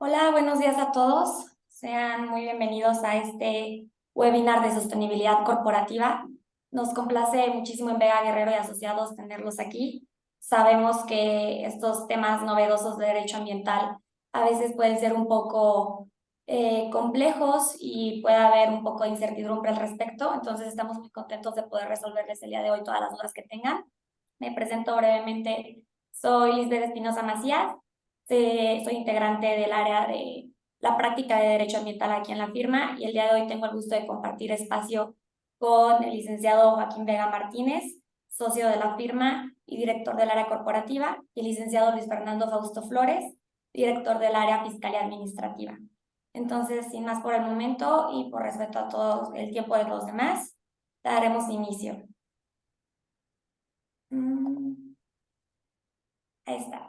Hola, buenos días a todos. Sean muy bienvenidos a este webinar de sostenibilidad corporativa. Nos complace muchísimo en Vega Guerrero y Asociados tenerlos aquí. Sabemos que estos temas novedosos de derecho ambiental a veces pueden ser un poco complejos y puede haber un poco de incertidumbre al respecto. Entonces estamos muy contentos de poder resolverles el día de hoy todas las dudas que tengan. Me presento brevemente. Soy Lisbeth Espinosa Macías. Soy integrante del área de la práctica de Derecho Ambiental aquí en la firma y el día de hoy tengo el gusto de compartir espacio con el licenciado Joaquín Vega Martínez, socio de la firma y director del área corporativa, y el licenciado Luis Fernando Fausto Flores, director del área fiscal y administrativa. Entonces, sin más por el momento y por respeto a todo el tiempo de los demás, daremos inicio. Ahí está.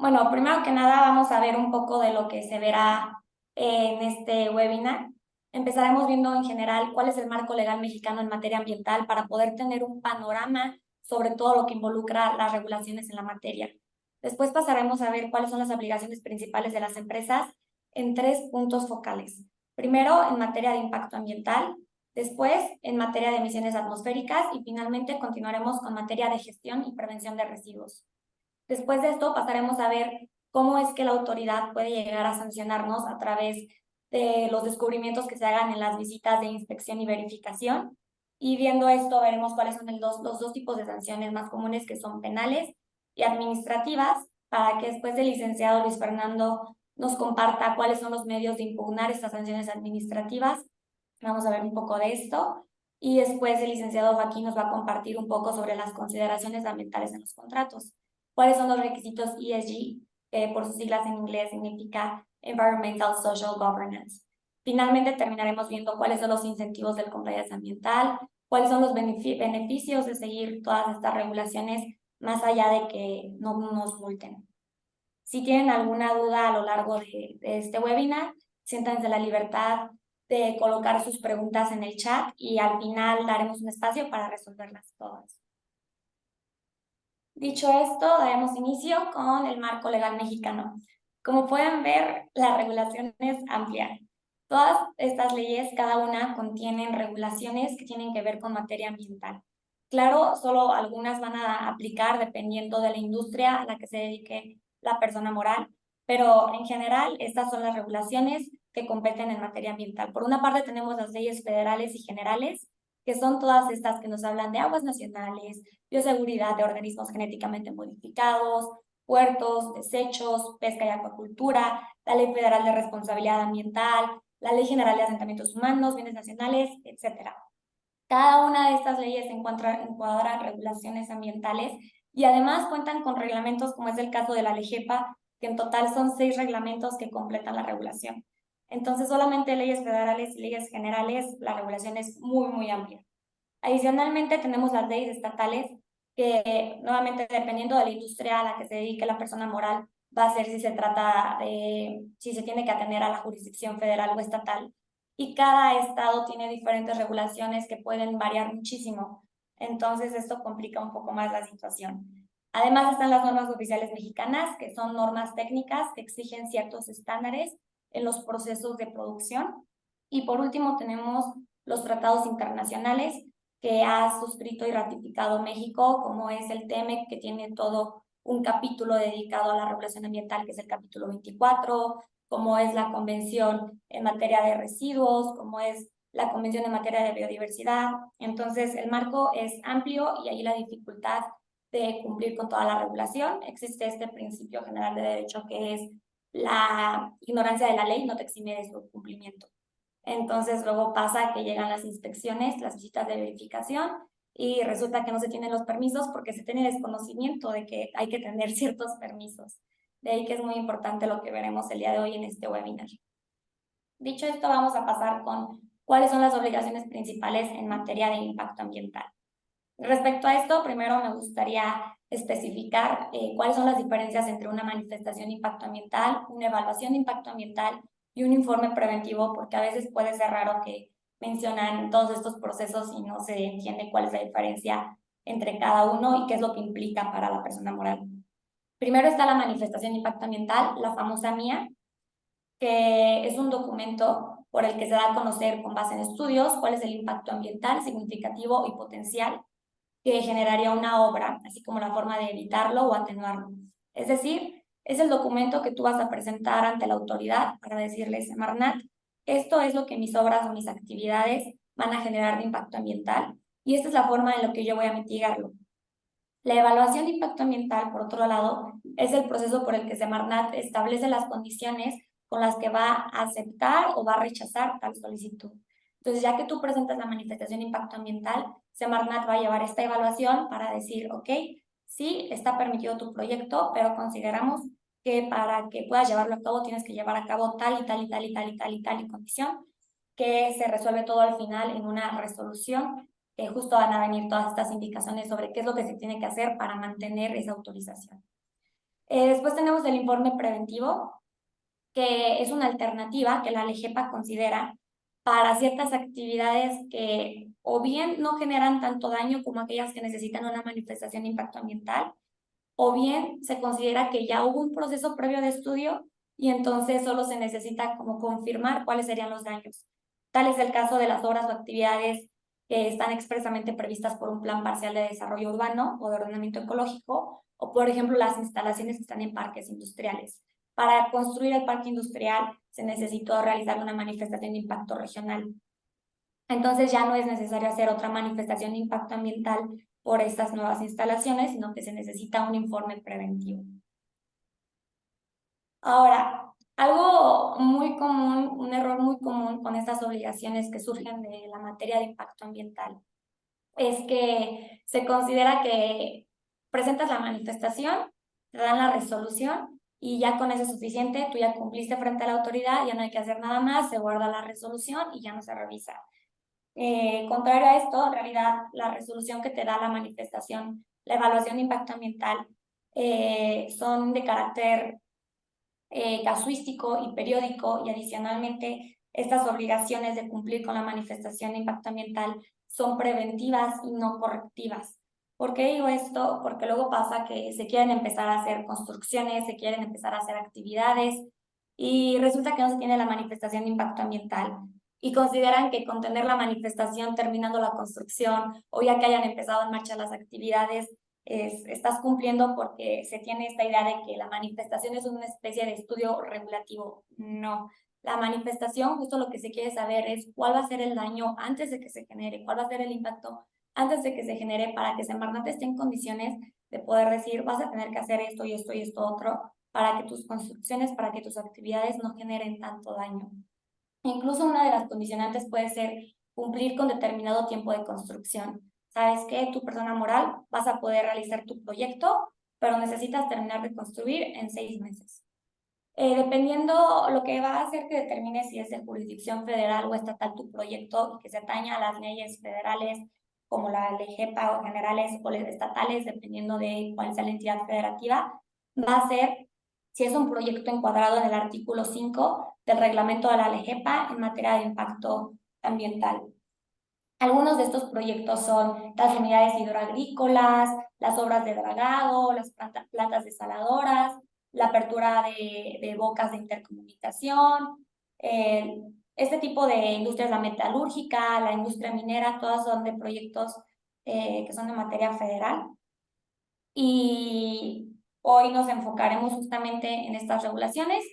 Bueno, primero que nada vamos a ver un poco de lo que se verá en este webinar. Empezaremos viendo en general cuál es el marco legal mexicano en materia ambiental para poder tener un panorama sobre todo lo que involucra las regulaciones en la materia. Después pasaremos a ver cuáles son las obligaciones principales de las empresas en tres puntos focales. Primero, en materia de impacto ambiental, después, en materia de emisiones atmosféricas y finalmente continuaremos con materia de gestión y prevención de residuos. Después de esto pasaremos a ver cómo es que la autoridad puede llegar a sancionarnos a través de los descubrimientos que se hagan en las visitas de inspección y verificación. Y viendo esto veremos cuáles son los dos tipos de sanciones más comunes, que son penales y administrativas, para que después el licenciado Luis Fernando nos comparta cuáles son los medios de impugnar estas sanciones administrativas. Vamos a ver un poco de esto. Y después el licenciado Joaquín nos va a compartir un poco sobre las consideraciones ambientales en los contratos. ¿Cuáles son los requisitos ESG? Por sus siglas en inglés significa Environmental Social Governance. Finalmente terminaremos viendo cuáles son los incentivos del compliance ambiental, cuáles son los beneficios de seguir todas estas regulaciones más allá de que no nos multen. Si tienen alguna duda a lo largo de este webinar, siéntanse la libertad de colocar sus preguntas en el chat y al final daremos un espacio para resolverlas todas. Dicho esto, daremos inicio con el marco legal mexicano. Como pueden ver, la regulación es amplia. Todas estas leyes, cada una contienen regulaciones que tienen que ver con materia ambiental. Claro, solo algunas van a aplicar dependiendo de la industria a la que se dedique la persona moral, pero en general estas son las regulaciones que competen en materia ambiental. Por una parte tenemos las leyes federales y generales, que son todas estas que nos hablan de aguas nacionales, bioseguridad de organismos genéticamente modificados, puertos, desechos, pesca y acuacultura, la Ley Federal de Responsabilidad Ambiental, la Ley General de Asentamientos Humanos, Bienes Nacionales, etc. Cada una de estas leyes encuadra regulaciones ambientales y además cuentan con reglamentos, como es el caso de la LEGEPA, que en total son 6 reglamentos que completan la regulación. Entonces, solamente leyes federales y leyes generales, la regulación es muy, muy amplia. Adicionalmente, tenemos las leyes estatales que, nuevamente, dependiendo de la industria a la que se dedique la persona moral, va a ser si se trata de, si se tiene que atender a la jurisdicción federal o estatal. Y cada estado tiene diferentes regulaciones que pueden variar muchísimo. Entonces, esto complica un poco más la situación. Además, están las normas oficiales mexicanas, que son normas técnicas que exigen ciertos estándares en los procesos de producción. Y por último, tenemos los tratados internacionales que ha suscrito y ratificado México, como es el TEMEC, que tiene todo un capítulo dedicado a la regulación ambiental, que es el capítulo 24, como es la Convención en materia de residuos, como es la Convención en materia de biodiversidad. Entonces, el marco es amplio y ahí la dificultad de cumplir con toda la regulación. Existe este principio general de derecho que es la ignorancia de la ley no te exime de su cumplimiento. Entonces luego pasa que llegan las inspecciones, las visitas de verificación y resulta que no se tienen los permisos porque se tiene desconocimiento de que hay que tener ciertos permisos. De ahí que es muy importante lo que veremos el día de hoy en este webinar. Dicho esto, vamos a pasar con cuáles son las obligaciones principales en materia de impacto ambiental. Respecto a esto, primero me gustaría especificar cuáles son las diferencias entre una manifestación de impacto ambiental, una evaluación de impacto ambiental y un informe preventivo, porque a veces puede ser raro que mencionan todos estos procesos y no se entiende cuál es la diferencia entre cada uno y qué es lo que implica para la persona moral. Primero está la manifestación de impacto ambiental, la famosa MIA, que es un documento por el que se da a conocer con base en estudios cuál es el impacto ambiental significativo y potencial que generaría una obra, así como la forma de evitarlo o atenuarlo. Es decir, es el documento que tú vas a presentar ante la autoridad para decirle, Semarnat, esto es lo que mis obras o mis actividades van a generar de impacto ambiental y esta es la forma en la que yo voy a mitigarlo. La evaluación de impacto ambiental, por otro lado, es el proceso por el que Semarnat establece las condiciones con las que va a aceptar o va a rechazar tal solicitud. Entonces, ya que tú presentas la manifestación de impacto ambiental, Semarnat va a llevar esta evaluación para decir, ok, sí, está permitido tu proyecto, pero consideramos que para que puedas llevarlo a cabo tienes que llevar a cabo tal y tal y tal y tal y tal y tal y condición, que se resuelve todo al final en una resolución justo van a venir todas estas indicaciones sobre qué es lo que se tiene que hacer para mantener esa autorización. Después tenemos el informe preventivo, que es una alternativa que la LEGEPA considera para ciertas actividades que o bien no generan tanto daño como aquellas que necesitan una manifestación de impacto ambiental, o bien se considera que ya hubo un proceso previo de estudio y entonces solo se necesita como confirmar cuáles serían los daños. Tal es el caso de las obras o actividades que están expresamente previstas por un plan parcial de desarrollo urbano o de ordenamiento ecológico, o por ejemplo las instalaciones que están en parques industriales. Para construir el parque industrial se necesitó realizar una manifestación de impacto regional. Entonces ya no es necesario hacer otra manifestación de impacto ambiental por estas nuevas instalaciones, sino que se necesita un informe preventivo. Ahora, algo muy común, un error muy común con estas obligaciones que surgen de la materia de impacto ambiental es que se considera que presentas la manifestación, te dan la resolución y ya con eso es suficiente, tú ya cumpliste frente a la autoridad, ya no hay que hacer nada más, se guarda la resolución y ya no se revisa. Contrario a esto, en realidad, la resolución que te da la manifestación, la evaluación de impacto ambiental, son de carácter casuístico y periódico y adicionalmente estas obligaciones de cumplir con la manifestación de impacto ambiental son preventivas y no correctivas. ¿Por qué digo esto? Porque luego pasa que se quieren empezar a hacer construcciones, se quieren empezar a hacer actividades y resulta que no se tiene la manifestación de impacto ambiental y consideran que con tener la manifestación terminando la construcción o ya que hayan empezado en marcha las actividades, estás cumpliendo porque se tiene esta idea de que la manifestación es una especie de estudio regulativo. No, la manifestación justo lo que se quiere saber es cuál va a ser el daño antes de que se genere, cuál va a ser el impacto antes de que se genere para que Semarnat esté en condiciones de poder decir vas a tener que hacer esto y esto y esto otro para que tus construcciones, para que tus actividades no generen tanto daño. Incluso una de las condicionantes puede ser cumplir con determinado tiempo de construcción. Sabes que tu persona moral vas a poder realizar tu proyecto, pero necesitas terminar de construir en 6 meses. Dependiendo lo que va a hacer que determine si es de jurisdicción federal o estatal tu proyecto y que se ataña a las leyes federales como la ley GEPA o generales o estatales, dependiendo de cuál sea la entidad federativa, va a ser si es un proyecto encuadrado en el artículo 5 del reglamento de la ley GEPA en materia de impacto ambiental. Algunos de estos proyectos son las unidades hidroagrícolas, las obras de dragado, las plantas desaladoras, la apertura de bocas de intercomunicación, este tipo de industrias, la metalúrgica, la industria minera, todas son de proyectos que son de materia federal. Y hoy nos enfocaremos justamente en estas regulaciones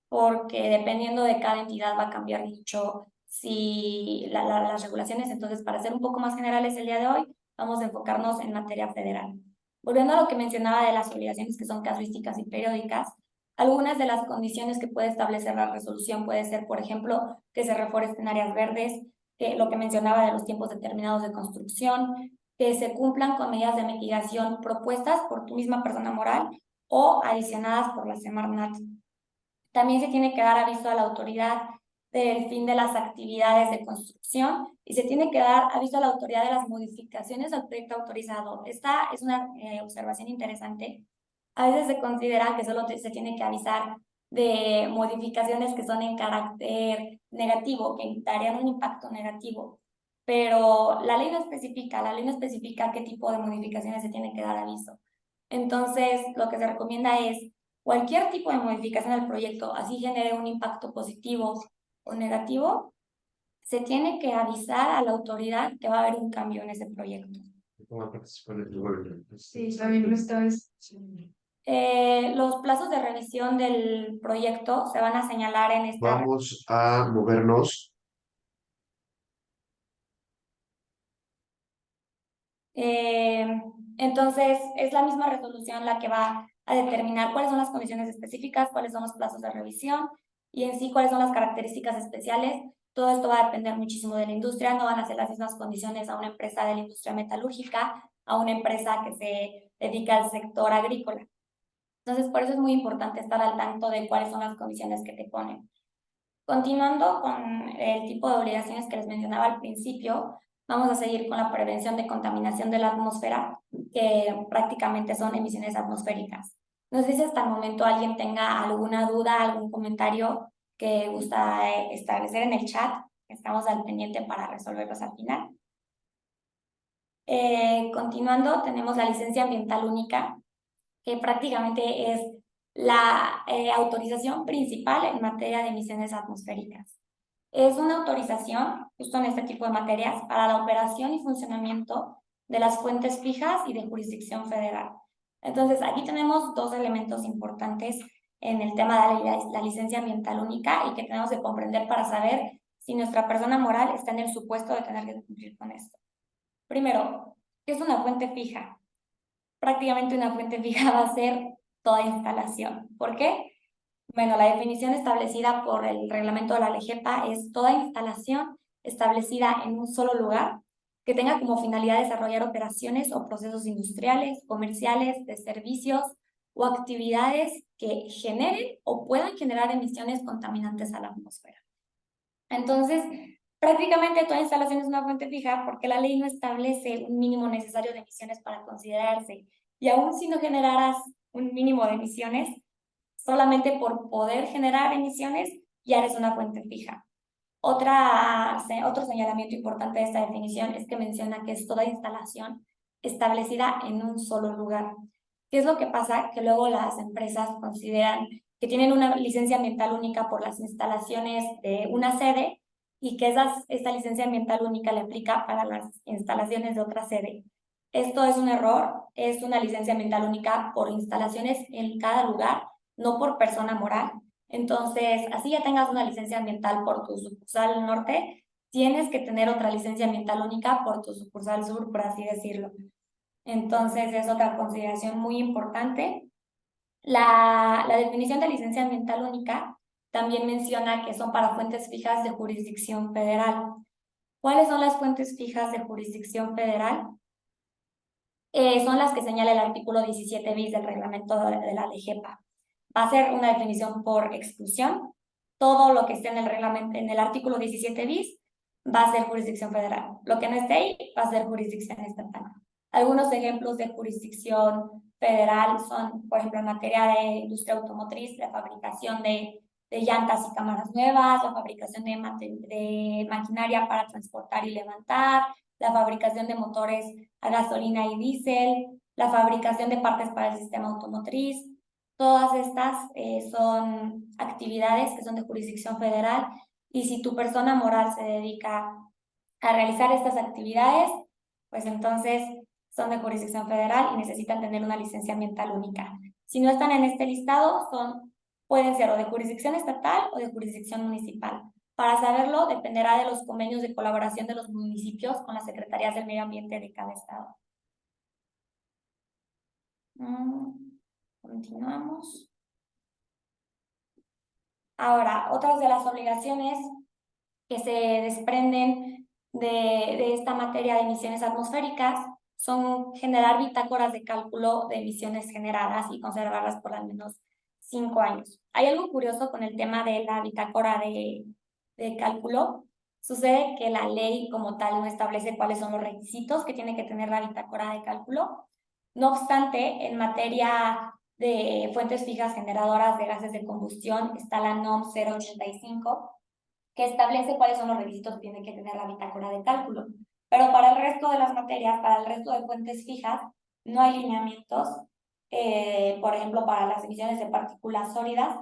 porque dependiendo de cada entidad va a cambiar mucho si las regulaciones. Entonces, para ser un poco más generales el día de hoy, vamos a enfocarnos en materia federal. Volviendo a lo que mencionaba de las obligaciones que son casuísticas y periódicas, algunas de las condiciones que puede establecer la resolución puede ser, por ejemplo, que se reforesten áreas verdes, que lo que mencionaba de los tiempos determinados de construcción, que se cumplan con medidas de mitigación propuestas por tu misma persona moral o adicionadas por la Semarnat. También se tiene que dar aviso a la autoridad del fin de las actividades de construcción y se tiene que dar aviso a la autoridad de las modificaciones al proyecto autorizado. Esta es una observación interesante. A veces se considera que solo se tiene que avisar de modificaciones que son en carácter negativo, que darían un impacto negativo, pero la ley no especifica qué tipo de modificaciones se tiene que dar aviso. Entonces, lo que se recomienda es Cualquier tipo de modificación al proyecto, así genere un impacto positivo o negativo, se tiene que avisar a la autoridad que va a haber un cambio en ese proyecto. Sí, también lo estaba Los plazos de revisión del proyecto se van a señalar en esta. Vamos a movernos. Entonces, es la misma resolución la que va a determinar cuáles son las condiciones específicas, cuáles son los plazos de revisión y en sí cuáles son las características especiales. Todo esto va a depender muchísimo de la industria, no van a ser las mismas condiciones a una empresa de la industria metalúrgica, a una empresa que se dedica al sector agrícola. Entonces, por eso es muy importante estar al tanto de cuáles son las condiciones que te ponen. Continuando con el tipo de obligaciones que les mencionaba al principio, vamos a seguir con la prevención de contaminación de la atmósfera, que prácticamente son emisiones atmosféricas. No sé si hasta el momento alguien tenga alguna duda, algún comentario que gusta establecer en el chat. Estamos al pendiente para resolverlos al final. Continuando, tenemos la licencia ambiental única, que prácticamente es la autorización principal en materia de emisiones atmosféricas. Es una autorización, justo en este tipo de materias, para la operación y funcionamiento de las fuentes fijas y de jurisdicción federal. Entonces, aquí tenemos dos elementos importantes en el tema de la licencia ambiental única y que tenemos que comprender para saber si nuestra persona moral está en el supuesto de tener que cumplir con esto. Primero, ¿qué es una fuente fija? Prácticamente una fuente fija va a ser toda instalación. ¿Por qué? Bueno, la definición establecida por el reglamento de la LEGEPA es toda instalación establecida en un solo lugar que tenga como finalidad desarrollar operaciones o procesos industriales, comerciales, de servicios o actividades que generen o puedan generar emisiones contaminantes a la atmósfera. Entonces, prácticamente toda instalación es una fuente fija porque la ley no establece un mínimo necesario de emisiones para considerarse. Y aún si no generaras un mínimo de emisiones, solamente por poder generar emisiones, ya eres una fuente fija. Otro señalamiento importante de esta definición es que menciona que es toda instalación establecida en un solo lugar. ¿Qué es lo que pasa? Que luego las empresas consideran que tienen una licencia ambiental única por las instalaciones de una sede y que esta licencia ambiental única le aplica para las instalaciones de otra sede. Esto es un error, es una licencia ambiental única por instalaciones en cada lugar, no por persona moral. Entonces, así ya tengas una licencia ambiental por tu sucursal norte, tienes que tener otra licencia ambiental única por tu sucursal sur, por así decirlo. Entonces, es otra consideración muy importante. La definición de licencia ambiental única también menciona que son para fuentes fijas de jurisdicción federal. ¿Cuáles son las fuentes fijas de jurisdicción federal? Son las que señala el artículo 17 bis del reglamento de la LEGEPA. Va a ser una definición por exclusión. Todo lo que esté en el reglamento, en el artículo 17 bis, va a ser jurisdicción federal. Lo que no esté ahí va a ser jurisdicción estatal. Algunos ejemplos de jurisdicción federal son, por ejemplo, en materia de industria automotriz, la fabricación de llantas y cámaras nuevas, la fabricación de maquinaria para transportar y levantar, la fabricación de motores a gasolina y diésel, la fabricación de partes para el sistema automotriz. Todas estas son actividades que son de jurisdicción federal y si tu persona moral se dedica a realizar estas actividades, pues entonces son de jurisdicción federal y necesitan tener una licencia ambiental única. Si no están en este listado, pueden ser o de jurisdicción estatal o de jurisdicción municipal. Para saberlo, dependerá de los convenios de colaboración de los municipios con las secretarías del medio ambiente de cada estado. Continuamos. Ahora, otras de las obligaciones que se desprenden de esta materia de emisiones atmosféricas son generar bitácoras de cálculo de emisiones generadas y conservarlas por al menos 5 años. Hay algo curioso con el tema de la bitácora de cálculo. Sucede que la ley como tal no establece cuáles son los requisitos que tiene que tener la bitácora de cálculo. No obstante, en materia de fuentes fijas generadoras de gases de combustión está la NOM 085, que establece cuáles son los requisitos que tiene que tener la bitácora de cálculo. Pero para el resto de las materias, para el resto de fuentes fijas, no hay lineamientos por ejemplo, para las emisiones de partículas sólidas,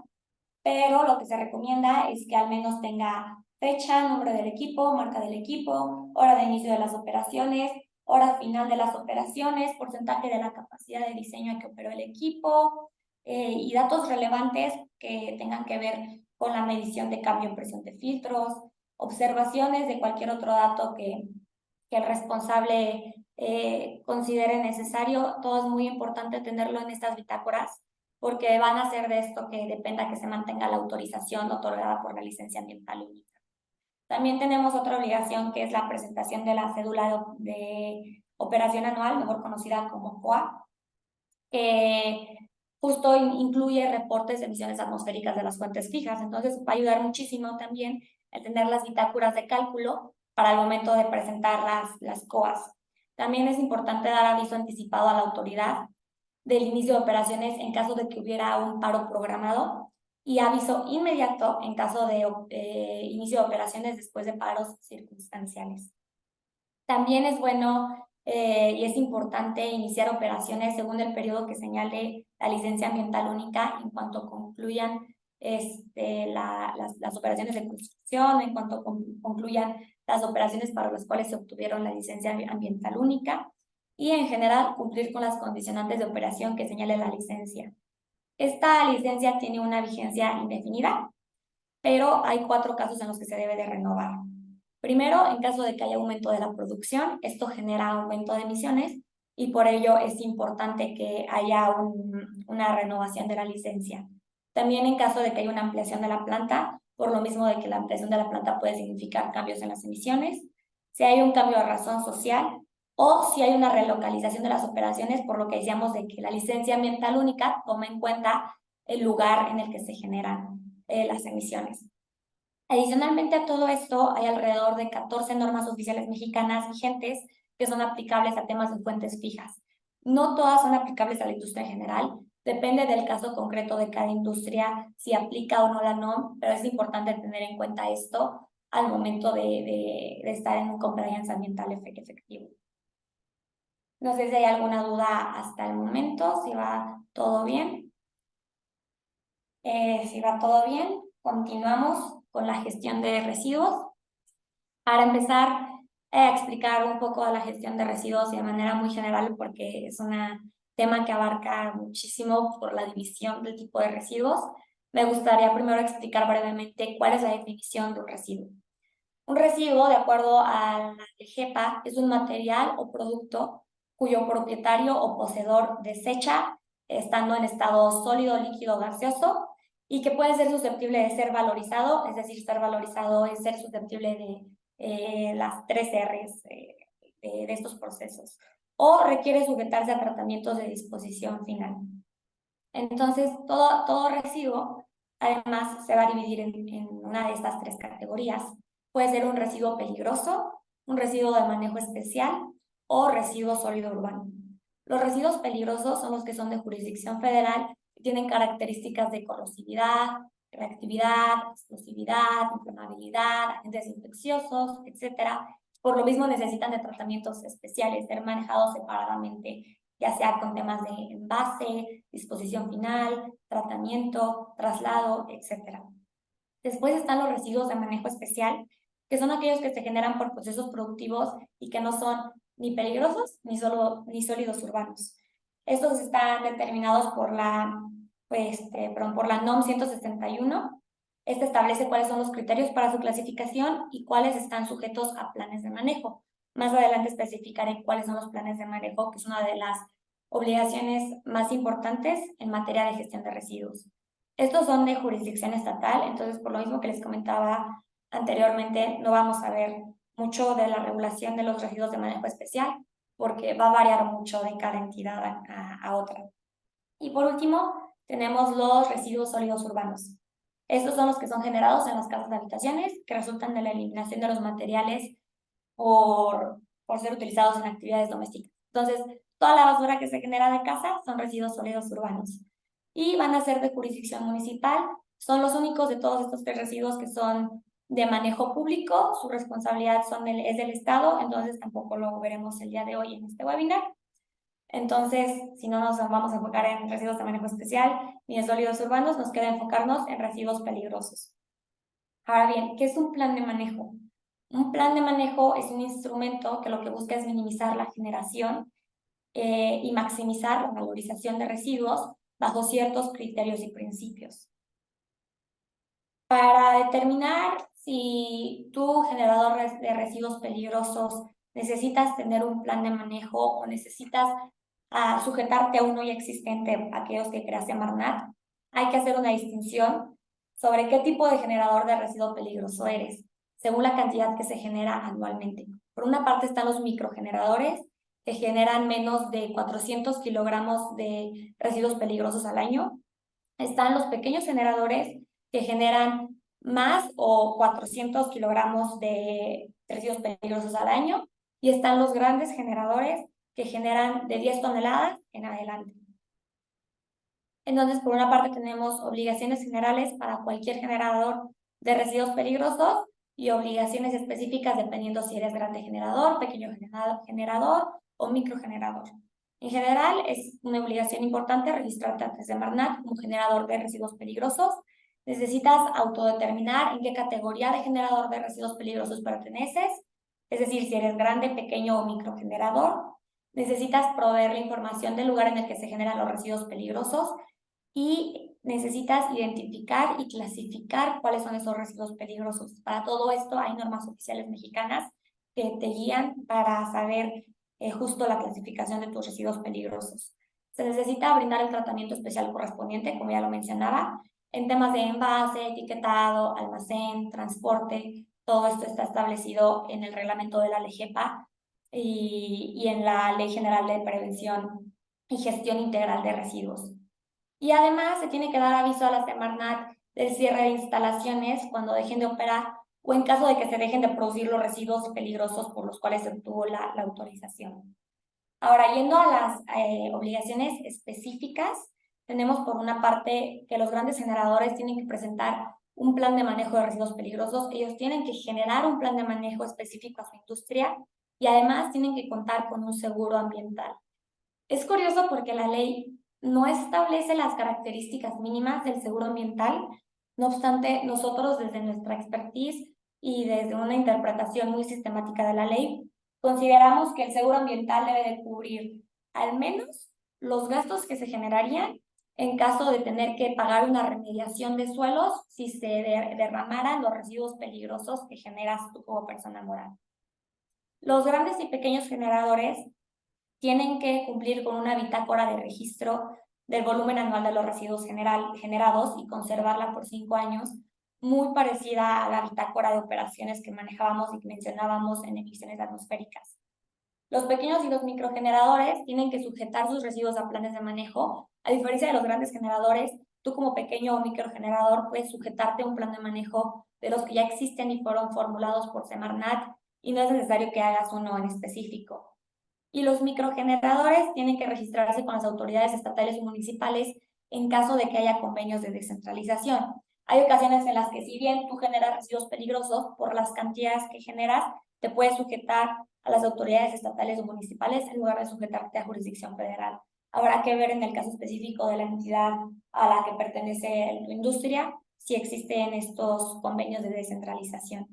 pero lo que se recomienda es que al menos tenga fecha, nombre del equipo, marca del equipo, hora de inicio de las operaciones, hora final de las operaciones, porcentaje de la capacidad de diseño que operó el equipo, y datos relevantes que tengan que ver con la medición de cambio en presión de filtros, observaciones de cualquier otro dato que el responsable considere necesario. Todo es muy importante tenerlo en estas bitácoras porque van a hacer de esto que dependa que se mantenga la autorización otorgada por la licencia ambiental única. También tenemos otra obligación que es la presentación de la cédula de operación anual, mejor conocida como COA, que justo incluye reportes de emisiones atmosféricas de las fuentes fijas. Entonces va a ayudar muchísimo también el tener las bitácoras de cálculo para el momento de presentar las COAs. También es importante dar aviso anticipado a la autoridad del inicio de operaciones en caso de que hubiera un paro programado y aviso inmediato en caso de inicio de operaciones después de paros circunstanciales. También es bueno y es importante iniciar operaciones según el periodo que señale la licencia ambiental única en cuanto concluyan las operaciones de construcción, en cuanto concluyan las operaciones para las cuales se obtuvieron la licencia ambiental única y en general cumplir con las condicionantes de operación que señale la licencia. Esta licencia tiene una vigencia indefinida, pero hay 4 casos en los que se debe de renovar. Primero, en caso de que haya aumento de la producción, esto genera aumento de emisiones y por ello es importante que haya una renovación de la licencia. También en caso de que haya una ampliación de la planta, por lo mismo de que la ampliación de la planta puede significar cambios en las emisiones, si hay un cambio de razón social o si hay una relocalización de las operaciones, por lo que decíamos de que la licencia ambiental única toma en cuenta el lugar en el que se generan las emisiones. Adicionalmente a todo esto, hay alrededor de 14 normas oficiales mexicanas vigentes que son aplicables a temas de fuentes fijas. No todas son aplicables a la industria en general, depende del caso concreto de cada industria, si aplica o no la NOM, pero es importante tener en cuenta esto al momento de estar en un compliance ambiental efectivo. No sé si hay alguna duda hasta el momento, si va todo bien. Si va todo bien, continuamos con la gestión de residuos. Para empezar a explicar un poco de la gestión de residuos y de manera muy general, porque es un tema que abarca muchísimo por la división del tipo de residuos, me gustaría primero explicar brevemente cuál es la definición de un residuo. Un residuo, de acuerdo a la GEPA, es un material o producto cuyo propietario o poseedor desecha estando en estado sólido, líquido o gaseoso y que puede ser susceptible de ser valorizado, es decir, ser valorizado es ser susceptible de las 3 R's de estos procesos, o requiere sujetarse a tratamientos de disposición final. Entonces, todo residuo, además, se va a dividir en una de estas 3 categorías. Puede ser un residuo peligroso, un residuo de manejo especial o residuo sólido urbano. Los residuos peligrosos son los que son de jurisdicción federal y tienen características de corrosividad, reactividad, explosividad, inflamabilidad, agentes infecciosos, etc. Por lo mismo necesitan de tratamientos especiales, ser manejados separadamente, ya sea con temas de envase, disposición final, tratamiento, traslado, etc. Después están los residuos de manejo especial, que son aquellos que se generan por procesos productivos y que no son ni peligrosos ni sólidos urbanos. Estos están determinados por por la NOM 161. Este establece cuáles son los criterios para su clasificación y cuáles están sujetos a planes de manejo. Más adelante especificaré cuáles son los planes de manejo, que es una de las obligaciones más importantes en materia de gestión de residuos. Estos son de jurisdicción estatal, entonces por lo mismo que les comentaba anteriormente, no vamos a ver mucho de la regulación de los residuos de manejo especial, porque va a variar mucho de cada entidad a otra. Y por último, tenemos los residuos sólidos urbanos. Estos son los que son generados en las casas de habitaciones, que resultan de la eliminación de los materiales por ser utilizados en actividades domésticas. Entonces, toda la basura que se genera de casa son residuos sólidos urbanos y van a ser de jurisdicción municipal. Son los únicos de todos estos 3 residuos que son de manejo público, su responsabilidad es del Estado, entonces tampoco lo veremos el día de hoy en este webinar. Entonces, si no nos vamos a enfocar en residuos de manejo especial ni en sólidos urbanos, nos queda enfocarnos en residuos peligrosos. Ahora bien, ¿qué es un plan de manejo? Un plan de manejo es un instrumento que lo que busca es minimizar la generación y maximizar la valorización de residuos bajo ciertos criterios y principios. Para determinar si tu generador de residuos peligrosos necesitas tener un plan de manejo o necesitas sujetarte a uno ya existente, aquellos que crea Semarnat, hay que hacer una distinción sobre qué tipo de generador de residuo peligroso eres, según la cantidad que se genera anualmente. Por una parte están los microgeneradores, que generan menos de 400 kilogramos de residuos peligrosos al año. Están los pequeños generadores que generan más o 400 kilogramos de residuos peligrosos al año, y están los grandes generadores que generan de 10 toneladas en adelante. Entonces, por una parte tenemos obligaciones generales para cualquier generador de residuos peligrosos y obligaciones específicas dependiendo si eres grande generador, pequeño generador o microgenerador. En general, es una obligación importante registrarte ante Semarnat como generador de residuos peligrosos. Necesitas autodeterminar en qué categoría de generador de residuos peligrosos perteneces, es decir, si eres grande, pequeño o microgenerador. Necesitas proveer la información del lugar en el que se generan los residuos peligrosos y necesitas identificar y clasificar cuáles son esos residuos peligrosos. Para todo esto hay normas oficiales mexicanas que te guían para saber justo la clasificación de tus residuos peligrosos. Se necesita brindar el tratamiento especial correspondiente, como ya lo mencionaba, en temas de envase, etiquetado, almacén, transporte. Todo esto está establecido en el reglamento de la LGEPA y en la Ley General de Prevención y Gestión Integral de Residuos. Y además se tiene que dar aviso a la Semarnat del cierre de instalaciones cuando dejen de operar o en caso de que se dejen de producir los residuos peligrosos por los cuales se obtuvo la autorización. Ahora, yendo a las obligaciones específicas, tenemos por una parte que los grandes generadores tienen que presentar un plan de manejo de residuos peligrosos. Ellos tienen que generar un plan de manejo específico a su industria y además tienen que contar con un seguro ambiental. Es curioso porque la ley no establece las características mínimas del seguro ambiental. No obstante, nosotros desde nuestra expertise y desde una interpretación muy sistemática de la ley, consideramos que el seguro ambiental debe de cubrir al menos los gastos que se generarían en caso de tener que pagar una remediación de suelos si se derramaran los residuos peligrosos que generas tú como persona moral. Los grandes y pequeños generadores tienen que cumplir con una bitácora de registro del volumen anual de los residuos generados y conservarla por 5 años, muy parecida a la bitácora de operaciones que manejábamos y que mencionábamos en emisiones atmosféricas. Los pequeños y los microgeneradores tienen que sujetar sus residuos a planes de manejo. A diferencia de los grandes generadores, tú como pequeño o microgenerador puedes sujetarte a un plan de manejo de los que ya existen y fueron formulados por Semarnat y no es necesario que hagas uno en específico. Y los microgeneradores tienen que registrarse con las autoridades estatales y municipales en caso de que haya convenios de descentralización. Hay ocasiones en las que si bien tú generas residuos peligrosos, por las cantidades que generas, te puedes sujetar a las autoridades estatales o municipales en lugar de sujetarte a jurisdicción federal. Habrá que ver en el caso específico de la entidad a la que pertenece tu industria si existen estos convenios de descentralización.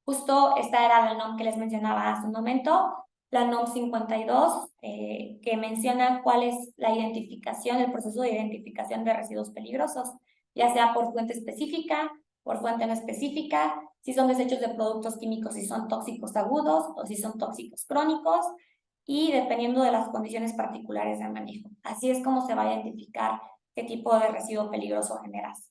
Justo esta era la NOM que les mencionaba hace un momento, la NOM 52, que menciona cuál es la identificación, el proceso de identificación de residuos peligrosos, ya sea por fuente específica, por fuente no específica, si son desechos de productos químicos, si son tóxicos agudos o si son tóxicos crónicos, y dependiendo de las condiciones particulares de manejo. Así es como se va a identificar qué tipo de residuo peligroso generas.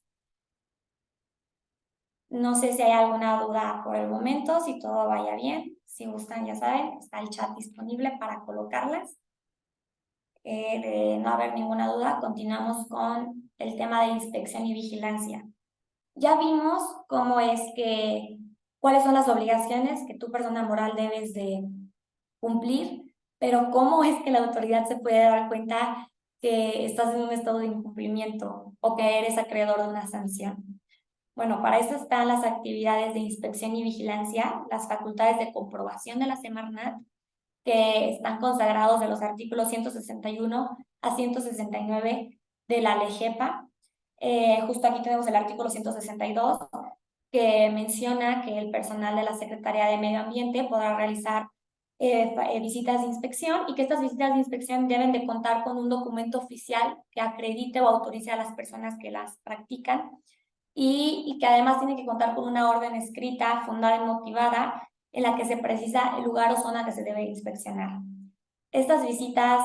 No sé si hay alguna duda por el momento, si todo vaya bien. Si gustan, ya saben, está el chat disponible para colocarlas. De no haber ninguna duda, continuamos con el tema de inspección y vigilancia. Ya vimos cuáles son las obligaciones que tu persona moral debes de cumplir, pero cómo es que la autoridad se puede dar cuenta que estás en un estado de incumplimiento o que eres acreedor de una sanción. Bueno, para eso están las actividades de inspección y vigilancia, las facultades de comprobación de la Semarnat que están consagrados de los artículos 161 a 169 de la LEGEPA. Justo aquí tenemos el artículo 162, que menciona que el personal de la Secretaría de Medio Ambiente podrá realizar visitas de inspección, y que estas visitas de inspección deben de contar con un documento oficial que acredite o autorice a las personas que las practican, y que además tiene que contar con una orden escrita, fundada y motivada, en la que se precisa el lugar o zona que se debe inspeccionar. Estas visitas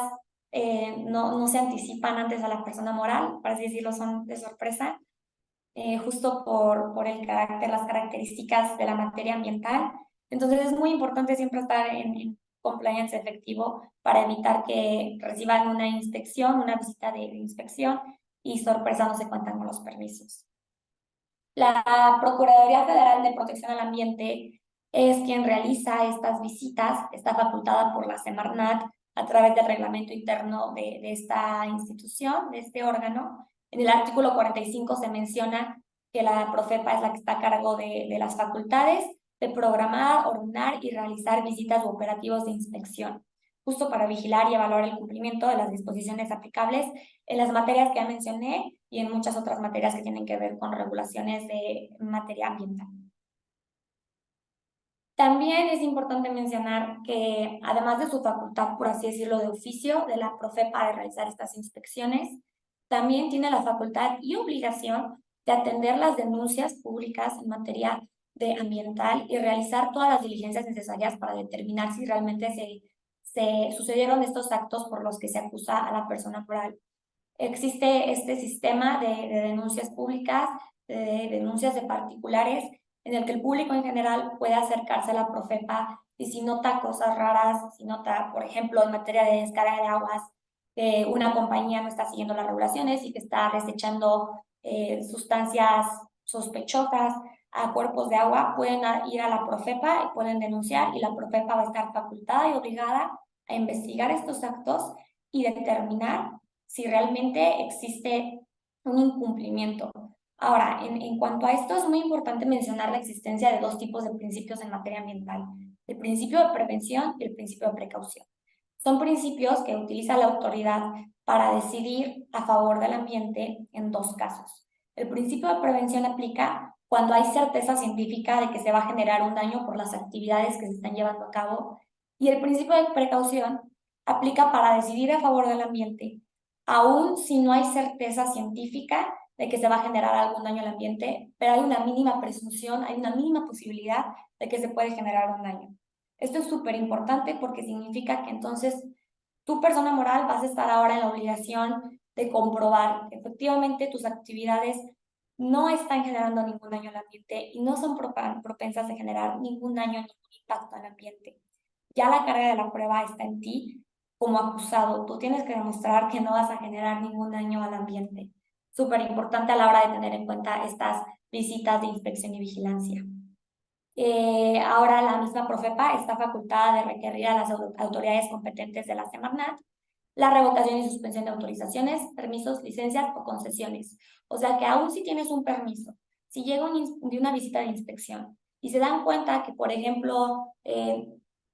no se anticipan antes a la persona moral, por así decirlo, son de sorpresa, justo por el carácter, las características de la materia ambiental. Entonces es muy importante siempre estar en compliance efectivo para evitar que reciban una inspección, una visita de inspección, y sorpresa no se cuentan con los permisos. La Procuraduría Federal de Protección al Ambiente es quien realiza estas visitas, está facultada por la Semarnat a través del reglamento interno de esta institución, de este órgano. En el artículo 45 se menciona que la Profepa es la que está a cargo de las facultades de programar, ordenar y realizar visitas u operativos de inspección, justo para vigilar y evaluar el cumplimiento de las disposiciones aplicables en las materias que ya mencioné y en muchas otras materias que tienen que ver con regulaciones de materia ambiental. También es importante mencionar que, además de su facultad, por así decirlo, de oficio de la Profepa de realizar estas inspecciones, también tiene la facultad y obligación de atender las denuncias públicas en materia de ambiental y realizar todas las diligencias necesarias para determinar si realmente se sucedieron estos actos por los que se acusa a la persona moral. Existe este sistema de denuncias públicas, de denuncias de particulares, en el que el público en general puede acercarse a la Profepa, y si nota cosas raras, si nota, por ejemplo, en materia de descarga de aguas, que una compañía no está siguiendo las regulaciones y que está desechando sustancias sospechosas a cuerpos de agua, pueden ir a la Profepa y pueden denunciar, y la Profepa va a estar facultada y obligada a investigar estos actos y determinar si realmente existe un incumplimiento. Ahora, en cuanto a esto, es muy importante mencionar la existencia de dos tipos de principios en materia ambiental: el principio de prevención y el principio de precaución. Son principios que utiliza la autoridad para decidir a favor del ambiente en dos casos. El principio de prevención aplica cuando hay certeza científica de que se va a generar un daño por las actividades que se están llevando a cabo, y el principio de precaución aplica para decidir a favor del ambiente aún si no hay certeza científica de que se va a generar algún daño al ambiente, pero hay una mínima presunción, hay una mínima posibilidad de que se puede generar un daño. Esto es súper importante porque significa que entonces tu persona moral vas a estar ahora en la obligación de comprobar que efectivamente tus actividades no están generando ningún daño al ambiente y no son propensas a generar ningún daño, ningún impacto al ambiente. Ya la carga de la prueba está en ti como acusado. Tú tienes que demostrar que no vas a generar ningún daño al ambiente. Súper importante a la hora de tener en cuenta estas visitas de inspección y vigilancia. Ahora la misma Profepa está facultada de requerir a las autoridades competentes de la Semarnat la revocación y suspensión de autorizaciones, permisos, licencias o concesiones. O sea que aún si tienes un permiso, si llega de una visita de inspección y se dan cuenta que, por ejemplo,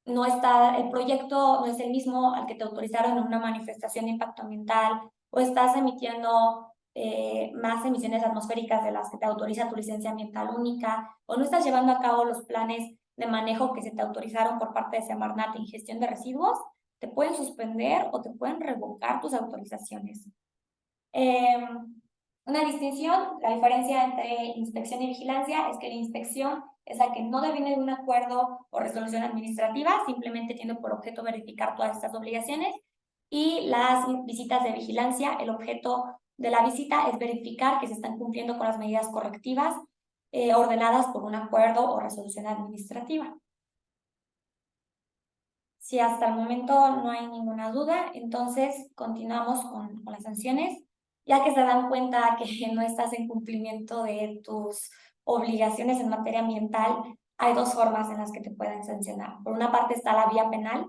no está, el proyecto no es el mismo al que te autorizaron en una manifestación de impacto ambiental, o estás emitiendo más emisiones atmosféricas de las que te autoriza tu licencia ambiental única, o no estás llevando a cabo los planes de manejo que se te autorizaron por parte de Semarnat en gestión de residuos, te pueden suspender o te pueden revocar tus autorizaciones. Una distinción, la diferencia entre inspección y vigilancia es que la inspección es la que no deviene de un acuerdo o resolución administrativa, simplemente tiene por objeto verificar todas estas obligaciones, y las visitas de vigilancia, el objeto de la visita es verificar que se están cumpliendo con las medidas correctivas ordenadas por un acuerdo o resolución administrativa. Si hasta el momento no hay ninguna duda, entonces continuamos con las sanciones. Ya que se dan cuenta que no estás en cumplimiento de tus obligaciones en materia ambiental, hay dos formas en las que te pueden sancionar. Por una parte está la vía penal,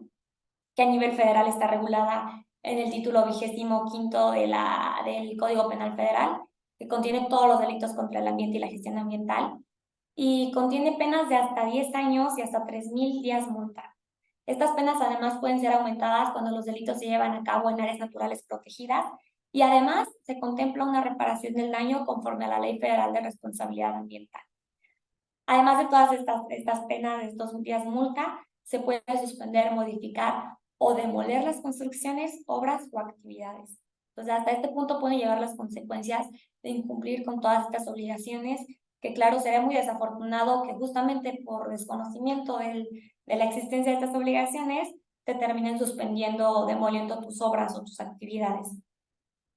que a nivel federal está regulada en el título 25 del Código Penal Federal, que contiene todos los delitos contra el ambiente y la gestión ambiental, y contiene penas de hasta 10 años y hasta 3,000 días multa. Estas penas además pueden ser aumentadas cuando los delitos se llevan a cabo en áreas naturales protegidas y además se contempla una reparación del daño conforme a la Ley Federal de Responsabilidad Ambiental. Además de todas estas penas, de estos días multa, se puede suspender, modificar o demoler las construcciones, obras o actividades. Entonces, hasta este punto pueden llegar las consecuencias de incumplir con todas estas obligaciones, que claro, sería muy desafortunado que justamente por desconocimiento de la existencia de estas obligaciones, te terminen suspendiendo o demoliendo tus obras o tus actividades.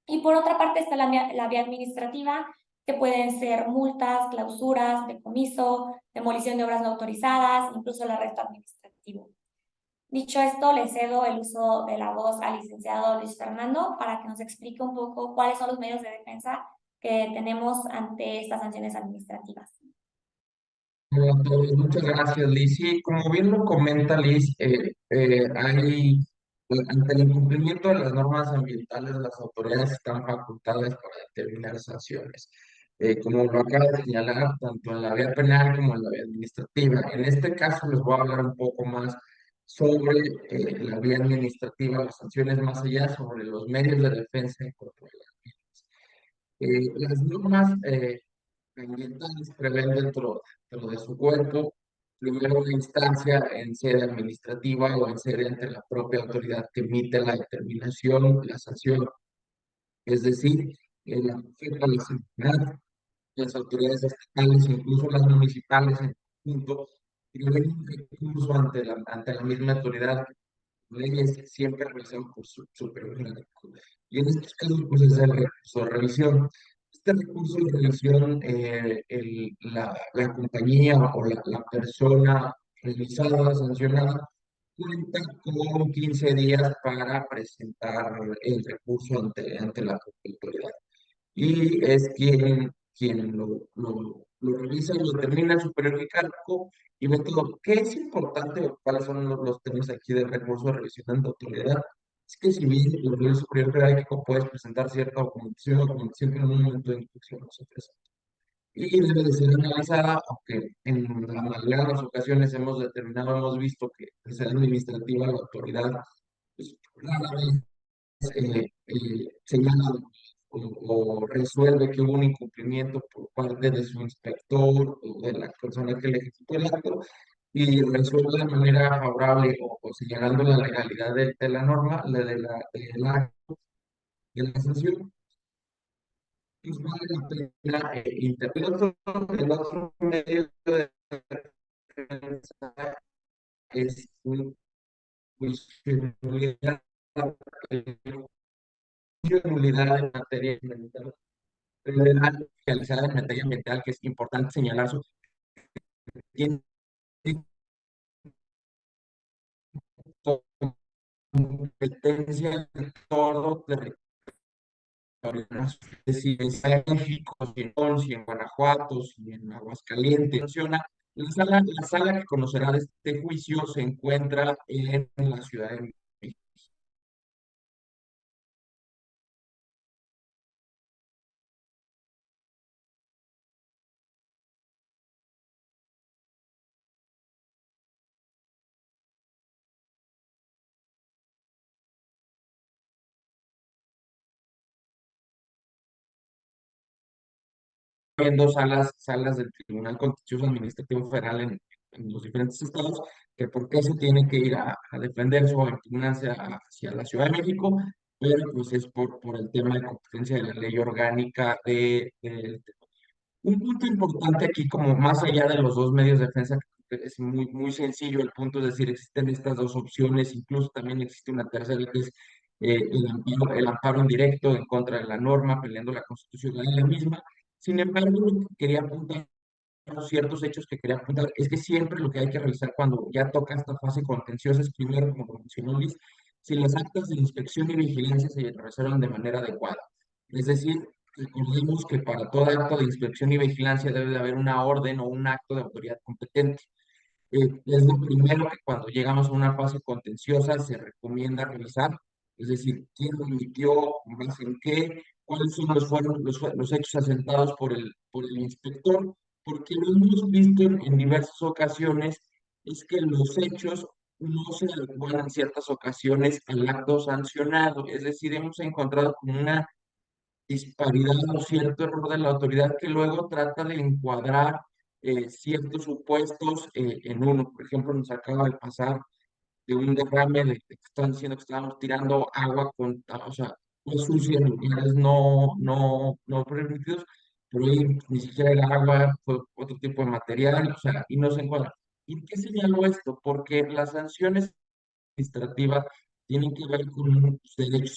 Y por otra parte está la vía administrativa, que pueden ser multas, clausuras, decomiso, demolición de obras no autorizadas, incluso el arresto administrativo. Dicho esto, le cedo el uso de la voz al licenciado Luis Fernando para que nos explique un poco cuáles son los medios de defensa que tenemos ante estas sanciones administrativas. Hola a todos, muchas gracias, Liz. Sí, como bien lo comenta Liz, ante el incumplimiento de las normas ambientales, las autoridades están facultadas para determinar sanciones. Como lo acaba de señalar, tanto en la vía penal como en la vía administrativa. En este caso les voy a hablar un poco más sobre la vía administrativa, las sanciones más allá, sobre los medios de defensa en contra de las mismas. Las normas ambientales prevén dentro de su cuerpo, primero una instancia en sede administrativa o en sede ante la propia autoridad que emite la determinación, la sanción, es decir, la afecta a la seguridad, las autoridades estatales, incluso las municipales en conjunto, tienen un recurso ante la misma autoridad, leyes siempre revisadas por su superior general. Y en estos casos, pues es el recurso de revisión. Este recurso de revisión, la compañía o la persona revisada, sancionada, cuenta con 15 días para presentar el recurso ante la propia autoridad. Y es quien lo revisa y lo determina el superior jerárquico y ve todo. ¿Qué es importante o cuáles son los temas aquí del recurso de revisión ante autoridad? Es que si bien el nivel superior jerárquico puedes presentar cierta documentación que en un momento de instrucción no se presenta. Y debe de ser analizada, aunque en la mayoría de las ocasiones hemos determinado, hemos visto que en sede administrativa la autoridad pues, rara vez señala o resuelve que hubo un incumplimiento por parte de su inspector o de la persona que le ejecutó el acto y resuelve de manera favorable o señalando la legalidad de la norma, de la sanción, pues vale la pena interpretar. El otro medio de defensa es un juicio de nulidad, el juicio de nulidad en materia ambiental federal realizada en materia ambiental, que es importante señalar su tiene competencia en todo territorio nacional. Es decir, en México, si en León, si en Guanajuato, si en Aguascalientes, funciona. La sala que conocerá de este juicio se encuentra en la Ciudad de México. En dos salas del Tribunal Contencioso Administrativo Federal en los diferentes estados, que por qué se tiene que ir a defender su impugnancia hacia la Ciudad de México, pero pues es por el tema de competencia de la ley orgánica un punto importante aquí, como más allá de los dos medios de defensa, que es muy sencillo el punto, es decir, existen estas dos opciones, incluso también existe una tercera que es el amparo indirecto en contra de la norma, peleando la constitucionalidad de la misma. Sin embargo, lo que quería apuntar, ciertos hechos que quería apuntar, es que siempre lo que hay que realizar cuando ya toca esta fase contenciosa es primero, como lo mencionó Luis, si las actas de inspección y vigilancia se realizaron de manera adecuada. Es decir, recordemos que para todo acto de inspección y vigilancia debe de haber una orden o un acto de autoridad competente. Es lo primero que cuando llegamos a una fase contenciosa se recomienda revisar, es decir, quién lo emitió, más en qué, cuáles son fueron los hechos asentados por el inspector, porque lo hemos visto en diversas ocasiones, es que los hechos no se adecuan en ciertas ocasiones al acto sancionado. Es decir, hemos encontrado como una disparidad o cierto error de la autoridad que luego trata de encuadrar ciertos supuestos en uno. Por ejemplo, nos acaba de pasar de un derrame de que estaban diciendo que estábamos tirando agua con, o sea, pues sucia en lugares no permitidos, pero ahí ni siquiera era agua, fue otro tipo de material, o sea, y no se encuadra. ¿Y qué señaló esto? Porque las sanciones administrativas tienen que ver con los derechos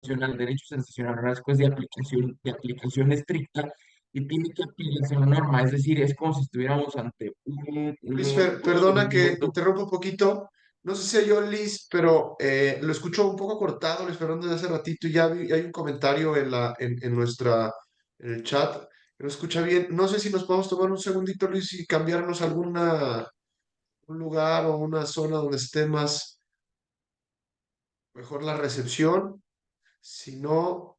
sancional, derecho sancional, después de aplicación estricta, y tiene que aplicarse la norma, es decir, es como si estuviéramos ante Luis, un perdona que procedimiento. interrumpa un poquito. No sé si yo, Liz, pero lo escucho un poco cortado, Luis Fernando, desde hace ratito y ya hay un comentario en el chat que no escucha bien. No sé si nos podemos tomar un segundito, Luis, y cambiarnos un lugar o una zona donde esté mejor la recepción. Si no,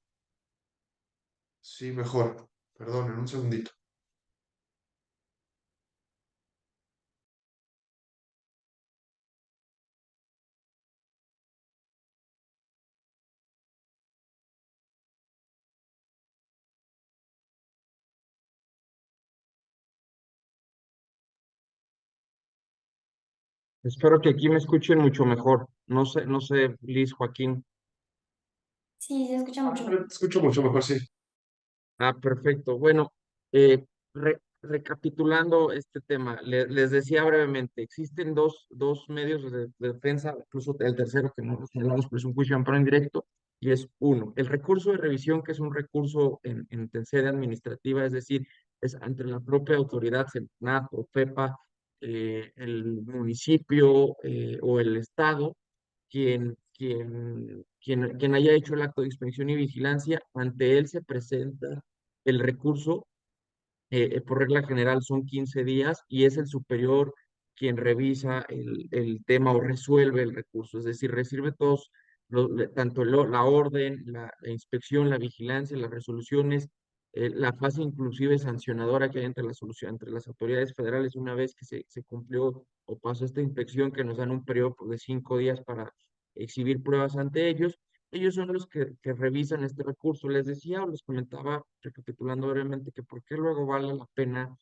sí, mejor. Perdón, en un segundito. Espero que aquí me escuchen mucho mejor. No sé, Liz, Joaquín. Sí, se escucha mucho Te mejor. escucho mucho mejor, sí. Ah, perfecto. Bueno, recapitulando este tema, les decía brevemente, existen dos medios de defensa, incluso el tercero que no nos hablamos, pero es un juicio de amparo indirecto, y es uno, el recurso de revisión, que es un recurso en sede administrativa, es decir, es ante la propia autoridad, SENAT, PROFEPA, el municipio o el estado, quien haya hecho el acto de inspección y vigilancia, ante él se presenta el recurso. Por regla general son 15 días y es el superior quien revisa el tema o resuelve el recurso, es decir, recibe todos, tanto la orden, la inspección, la vigilancia, las resoluciones, la fase inclusive sancionadora que hay entre la solución, entre las autoridades federales, una vez que se cumplió o pasó esta inspección, que nos dan un periodo de 5 días para exhibir pruebas ante ellos. Ellos son los que revisan este recurso. Les decía o les comentaba, recapitulando brevemente, que por qué luego vale la pena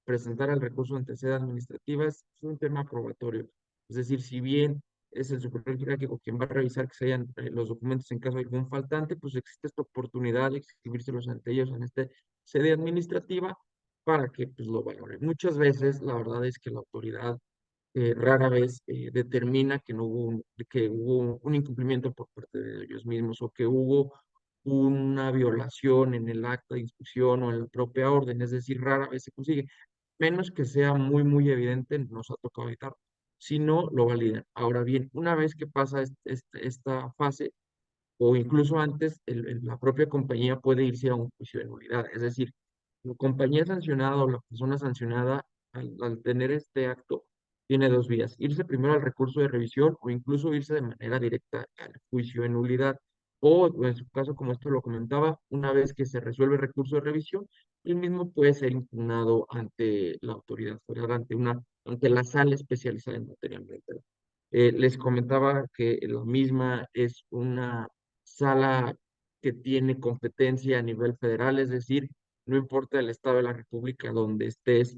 presentar el recurso ante sede administrativa es un tema probatorio. Es decir, si bien es el superior jerárquico quien va a revisar que se hayan los documentos en caso de algún faltante, pues existe esta oportunidad de exhibírselos ante ellos en esta sede administrativa para que pues, lo valoren. Muchas veces la verdad es que la autoridad rara vez determina que hubo un incumplimiento por parte de ellos mismos o que hubo una violación en el acta de inspección o en la propia orden, es decir, rara vez se consigue, menos que sea muy evidente, nos ha tocado evitar, si no, lo validan. Ahora bien, una vez que pasa esta fase, o incluso antes, la propia compañía puede irse a un juicio de nulidad. Es decir, la compañía sancionada o la persona sancionada, al tener este acto, tiene dos vías: irse primero al recurso de revisión o incluso irse de manera directa al juicio de nulidad. O, en su caso, como esto lo comentaba, una vez que se resuelve el recurso de revisión, el mismo puede ser impugnado ante la autoridad federal, ante la sala especializada en materia ambiental. Les comentaba que la misma es una sala que tiene competencia a nivel federal, es decir, no importa el estado de la República donde estés,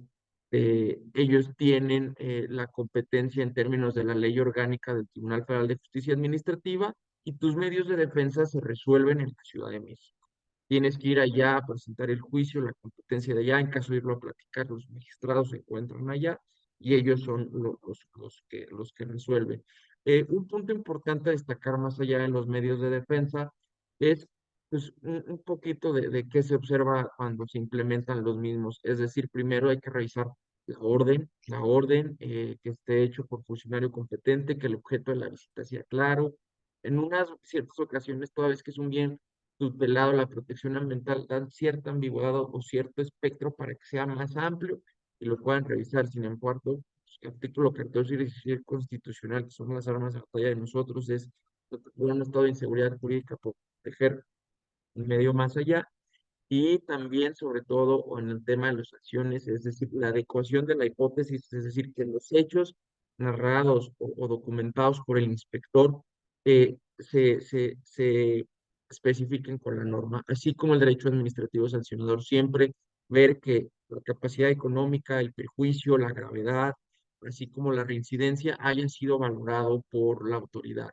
ellos tienen la competencia en términos de la ley orgánica del Tribunal Federal de Justicia Administrativa y tus medios de defensa se resuelven en la Ciudad de México. Tienes que ir allá a presentar el juicio, la competencia de allá, en caso de irlo a platicar, los magistrados se encuentran allá y ellos son los que resuelven. Un punto importante a destacar más allá de los medios de defensa es pues, un poquito de qué se observa cuando se implementan los mismos. Es decir, primero hay que revisar la orden que esté hecho por funcionario competente, que el objeto de la visita sea claro. En unas ciertas ocasiones, toda vez que es un bien tutelado, la protección ambiental, dan cierta ambigüedad o cierto espectro para que sea más amplio y lo puedan revisar. Sin embargo, pues, el artículo 14 y 17 constitucional, que son las armas de batalla de nosotros, es un estado de inseguridad jurídica por proteger el medio más allá. Y también, sobre todo, en el tema de las acciones, es decir, la adecuación de la hipótesis, es decir, que los hechos narrados o documentados por el inspector se especifiquen con la norma, así como el derecho administrativo sancionador, siempre ver que la capacidad económica, el perjuicio, la gravedad, así como la reincidencia, hayan sido valorado por la autoridad.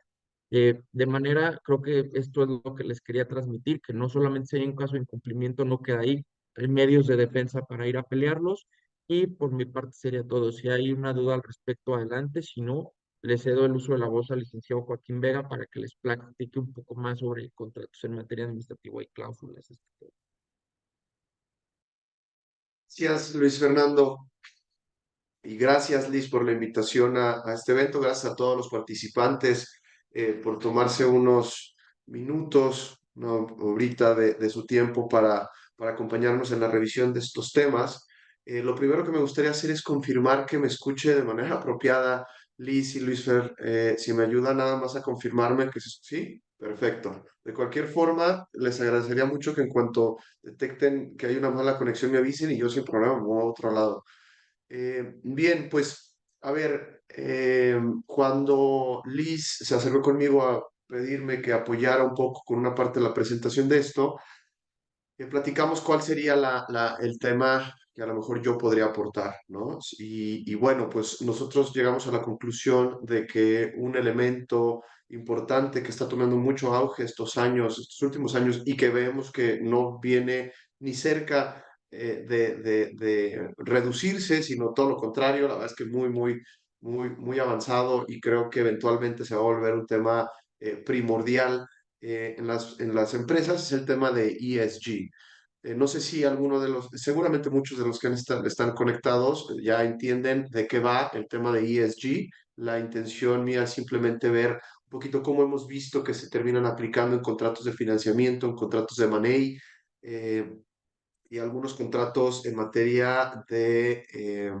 De manera, creo que esto es lo que les quería transmitir, que no solamente si hay un caso de incumplimiento, no queda ahí, hay medios de defensa para ir a pelearlos, y por mi parte sería todo. Si hay una duda al respecto, adelante, si no, le cedo el uso de la voz al licenciado Joaquín Vega para que les platique un poco más sobre contratos en materia administrativa y cláusulas. Gracias, Luis Fernando. Y gracias, Liz, por la invitación a este evento. Gracias a todos los participantes por tomarse unos minutos, una horita de su tiempo para acompañarnos en la revisión de estos temas. Lo primero que me gustaría hacer es confirmar que me escuche de manera apropiada Liz y Luis Fer. Si me ayudan nada más a confirmarme que sí, perfecto. De cualquier forma, les agradecería mucho que en cuanto detecten que hay una mala conexión me avisen y yo sin problema me muevo a otro lado. Bien, pues a ver, cuando Liz se acercó conmigo a pedirme que apoyara un poco con una parte de la presentación de esto, platicamos cuál sería el tema que a lo mejor yo podría aportar, ¿no? Y bueno, pues nosotros llegamos a la conclusión de que un elemento importante que está tomando mucho auge estos años, estos últimos años, y que vemos que no viene ni cerca de reducirse, sino todo lo contrario, la verdad es que muy avanzado y creo que eventualmente se va a volver un tema primordial en las empresas, es el tema de ESG. No sé si alguno de los, seguramente muchos de los que están conectados ya entienden de qué va el tema de ESG. La intención mía es simplemente ver un poquito cómo hemos visto que se terminan aplicando en contratos de financiamiento, en contratos de money y algunos contratos en materia de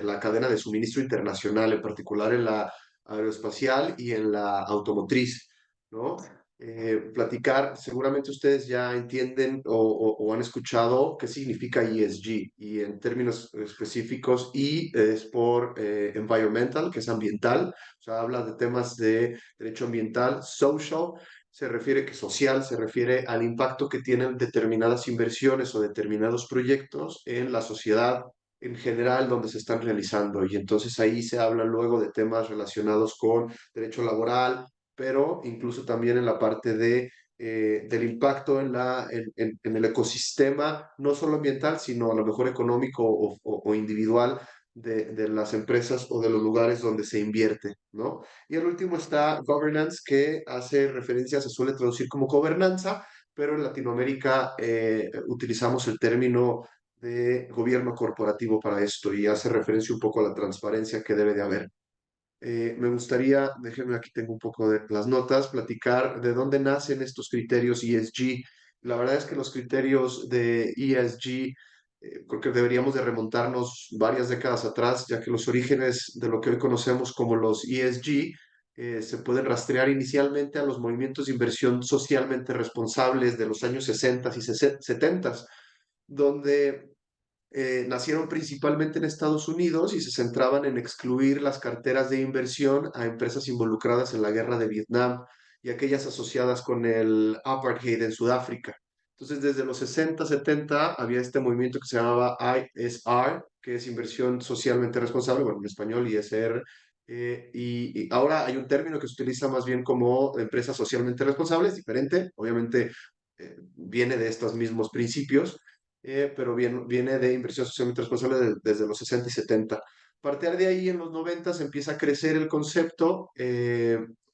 la cadena de suministro internacional, en particular en la aeroespacial y en la automotriz, ¿no? Platicar, seguramente ustedes ya entienden o han escuchado qué significa ESG y en términos específicos E es por environmental, que es ambiental, o sea, habla de temas de derecho ambiental, social, se refiere que social, se refiere al impacto que tienen determinadas inversiones o determinados proyectos en la sociedad en general donde se están realizando. Y entonces ahí se habla luego de temas relacionados con derecho laboral, pero incluso también en la parte del impacto en el ecosistema, no solo ambiental, sino a lo mejor económico o individual de las empresas o de los lugares donde se invierte, ¿no? Y el último está governance, que hace referencia, se suele traducir como gobernanza, pero en Latinoamérica utilizamos el término de gobierno corporativo para esto y hace referencia un poco a la transparencia que debe de haber. Me gustaría, déjenme aquí tengo un poco de las notas, platicar de dónde nacen estos criterios ESG. La verdad es que los criterios de ESG creo que deberíamos de remontarnos varias décadas atrás, ya que los orígenes de lo que hoy conocemos como los ESG se pueden rastrear inicialmente a los movimientos de inversión socialmente responsables de los años 60 y 70, donde nacieron principalmente en Estados Unidos y se centraban en excluir las carteras de inversión a empresas involucradas en la guerra de Vietnam y aquellas asociadas con el apartheid en Sudáfrica. Entonces, desde los 60, 70 había este movimiento que se llamaba ISR, que es inversión socialmente responsable, bueno, en español ISR, y ahora hay un término que se utiliza más bien como empresas socialmente responsables, diferente, obviamente viene de estos mismos principios, pero viene de inversión socialmente responsable desde los 60 y 70. A partir de ahí, en los 90 empieza a crecer el concepto,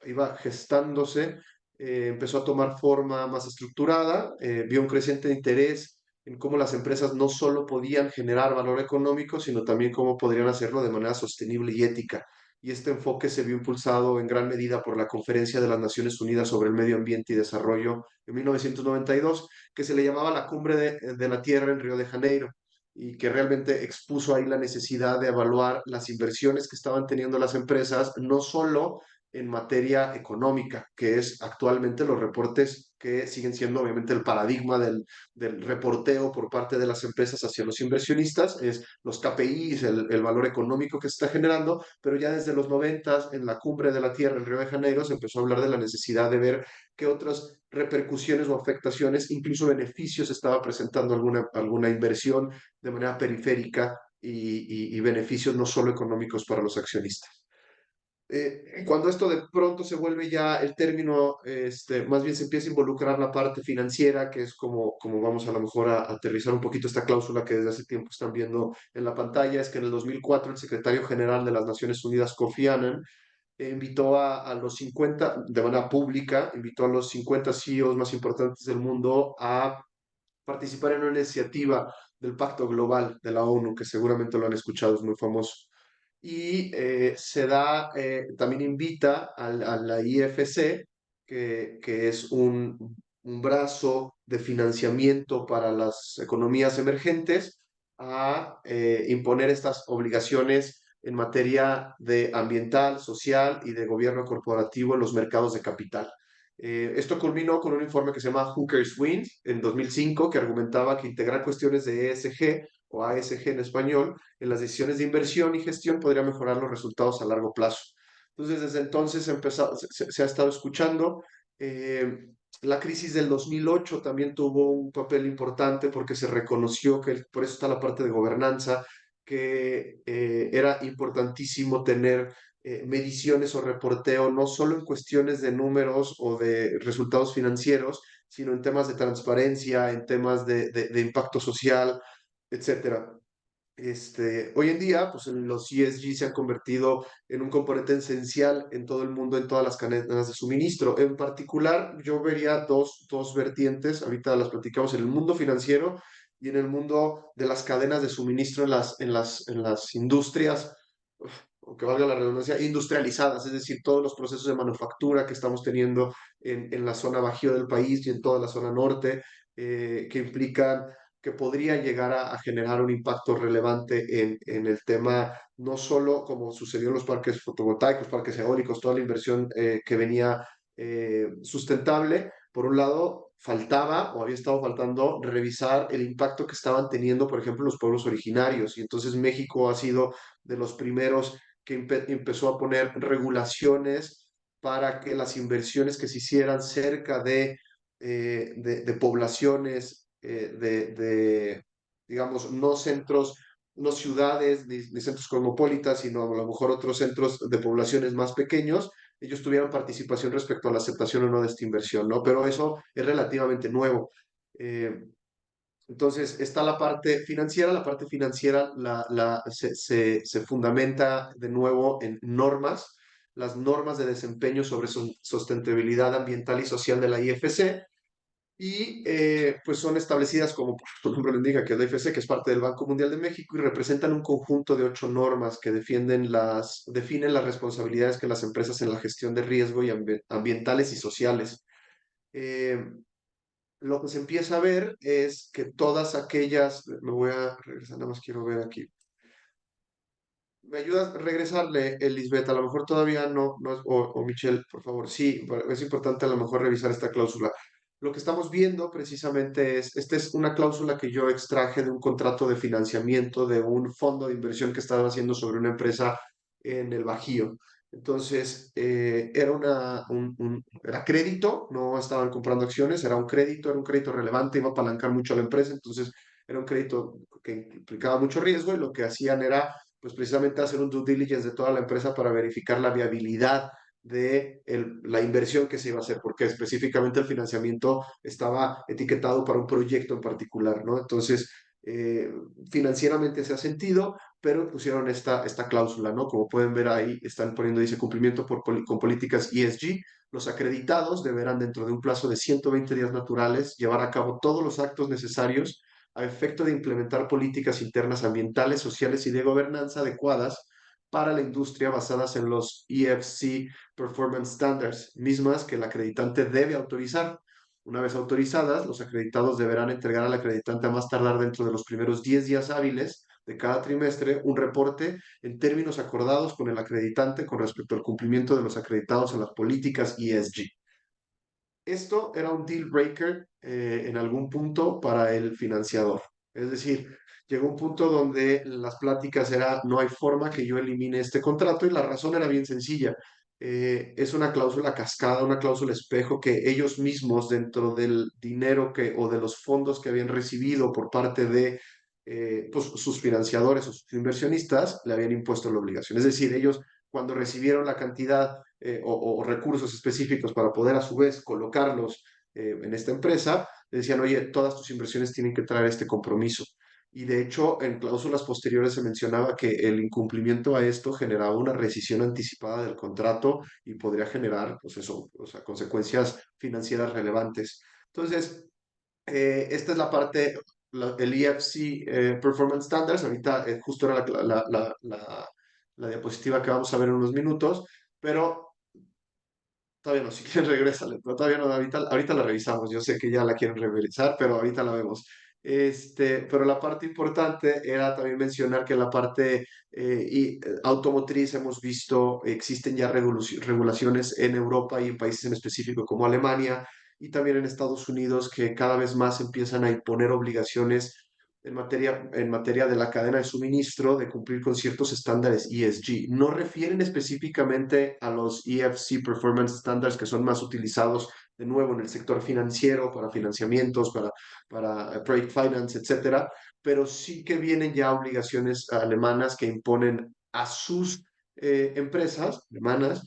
iba gestándose, empezó a tomar forma más estructurada, vio un creciente interés en cómo las empresas no solo podían generar valor económico, sino también cómo podrían hacerlo de manera sostenible y ética. Y este enfoque se vio impulsado en gran medida por la Conferencia de las Naciones Unidas sobre el Medio Ambiente y Desarrollo en 1992, que se le llamaba la Cumbre de la Tierra en Río de Janeiro, y que realmente expuso ahí la necesidad de evaluar las inversiones que estaban teniendo las empresas, no solo en materia económica, que es actualmente los reportes que siguen siendo obviamente el paradigma del reporteo por parte de las empresas hacia los inversionistas, es los KPIs, el valor económico que se está generando, pero ya desde los 90, en la cumbre de la Tierra en Río de Janeiro, se empezó a hablar de la necesidad de ver qué otras repercusiones o afectaciones, incluso beneficios, estaba presentando alguna inversión de manera periférica y beneficios no solo económicos para los accionistas. Cuando esto de pronto se vuelve ya el término, más bien se empieza a involucrar la parte financiera, que es como vamos a lo mejor a aterrizar un poquito esta cláusula que desde hace tiempo están viendo en la pantalla, es que en el 2004 el secretario general de las Naciones Unidas, Kofi Annan, invitó a los 50, de manera pública, invitó a los 50 CEOs más importantes del mundo a participar en una iniciativa del Pacto Global de la ONU, que seguramente lo han escuchado, es muy famoso. Y también invita a la IFC, que es un brazo de financiamiento para las economías emergentes, a imponer estas obligaciones en materia de ambiental, social y de gobierno corporativo en los mercados de capital. Esto culminó con un informe que se llama Hookers Win en 2005, que argumentaba que integrar cuestiones de ESG o ASG en español en las decisiones de inversión y gestión podría mejorar los resultados a largo plazo. Entonces, desde entonces se ha estado escuchando. Eh, la crisis del 2008 también tuvo un papel importante porque se reconoció que, por eso está la parte de gobernanza, que era importantísimo tener mediciones o reporteo, no solo en cuestiones de números o de resultados financieros, sino en temas de transparencia, en temas de impacto social, etcétera. Hoy en día, pues los ESG se han convertido en un componente esencial en todo el mundo, en todas las cadenas de suministro. En particular, yo vería dos vertientes, ahorita las platicamos, en el mundo financiero y en el mundo de las cadenas de suministro en las industrias, aunque valga la redundancia, industrializadas, es decir, todos los procesos de manufactura que estamos teniendo en la zona bajío del país y en toda la zona norte, que implican que podría llegar a generar un impacto relevante en el tema, no solo como sucedió en los parques fotovoltaicos, parques eólicos, toda la inversión que venía sustentable. Por un lado, faltaba o había estado faltando revisar el impacto que estaban teniendo, por ejemplo, los pueblos originarios. Y entonces México ha sido de los primeros que empezó a poner regulaciones para que las inversiones que se hicieran cerca de poblaciones, digamos, no centros, no ciudades ni centros cosmopolitas, sino a lo mejor otros centros de poblaciones más pequeños, ellos tuvieran participación respecto a la aceptación o no de esta inversión, ¿no? Pero eso es relativamente nuevo. Eh, entonces, está la parte financiera se fundamenta de nuevo en normas, las normas de desempeño sobre sustentabilidad ambiental y social de la IFC, y pues son establecidas como por su nombre lo indica, que es la IFC, que es parte del Banco Mundial de México, y representan un conjunto de 8 normas que definen las responsabilidades que las empresas en la gestión de riesgo y ambientales y sociales. Eh, lo que se empieza a ver es que todas aquellas, me voy a regresar, nada más quiero ver aquí. ¿Me ayudas a regresarle, Lisbeth? A lo mejor todavía no o Michelle, por favor. Sí, es importante a lo mejor revisar esta cláusula. Lo que estamos viendo precisamente esta es una cláusula que yo extraje de un contrato de financiamiento de un fondo de inversión que estaba haciendo sobre una empresa en el Bajío. Entonces, era crédito, no estaban comprando acciones, era un crédito relevante, iba a apalancar mucho a la empresa, entonces era un crédito que implicaba mucho riesgo y lo que hacían era pues precisamente hacer un due diligence de toda la empresa para verificar la viabilidad de la inversión que se iba a hacer, porque específicamente el financiamiento estaba etiquetado para un proyecto en particular, ¿no? Entonces, financieramente se ha sentido, pero pusieron esta cláusula, ¿no? Como pueden ver ahí, están poniendo, dice, cumplimiento con políticas ESG. Los acreditados deberán, dentro de un plazo de 120 días naturales, llevar a cabo todos los actos necesarios a efecto de implementar políticas internas ambientales, sociales y de gobernanza adecuadas para la industria basadas en los EFC Performance Standards, mismas que el acreditante debe autorizar. Una vez autorizadas, los acreditados deberán entregar al acreditante a más tardar dentro de los primeros 10 días hábiles de cada trimestre un reporte en términos acordados con el acreditante con respecto al cumplimiento de los acreditados en las políticas ESG. Esto era un deal breaker en algún punto para el financiador. Es decir, llegó un punto donde las pláticas era, no hay forma que yo elimine este contrato y la razón era bien sencilla. Es una cláusula cascada, una cláusula espejo que ellos mismos dentro del dinero o de los fondos que habían recibido por parte de pues, sus financiadores o sus inversionistas le habían impuesto la obligación. Es decir, ellos cuando recibieron la cantidad o recursos específicos para poder a su vez colocarlos en esta empresa, decían, oye, todas tus inversiones tienen que traer este compromiso. Y de hecho, en cláusulas posteriores se mencionaba que el incumplimiento a esto generaba una rescisión anticipada del contrato y podría generar, pues eso, o sea, consecuencias financieras relevantes. Entonces, esta es la parte, el EFC Performance Standards, ahorita justo era la diapositiva que vamos a ver en unos minutos, pero todavía no, si quieren regrésale, pero todavía no, ahorita la revisamos, yo sé que ya la quieren revisar, pero ahorita la vemos. Pero la parte importante era también mencionar que la parte automotriz hemos visto, existen ya regulaciones en Europa y en países en específico como Alemania y también en Estados Unidos que cada vez más empiezan a imponer obligaciones en materia de la cadena de suministro, de cumplir con ciertos estándares ESG. No refieren específicamente a los EFC Performance Standards que son más utilizados de nuevo en el sector financiero, para financiamientos, para project finance, etcétera, pero sí que vienen ya obligaciones alemanas que imponen a sus empresas alemanas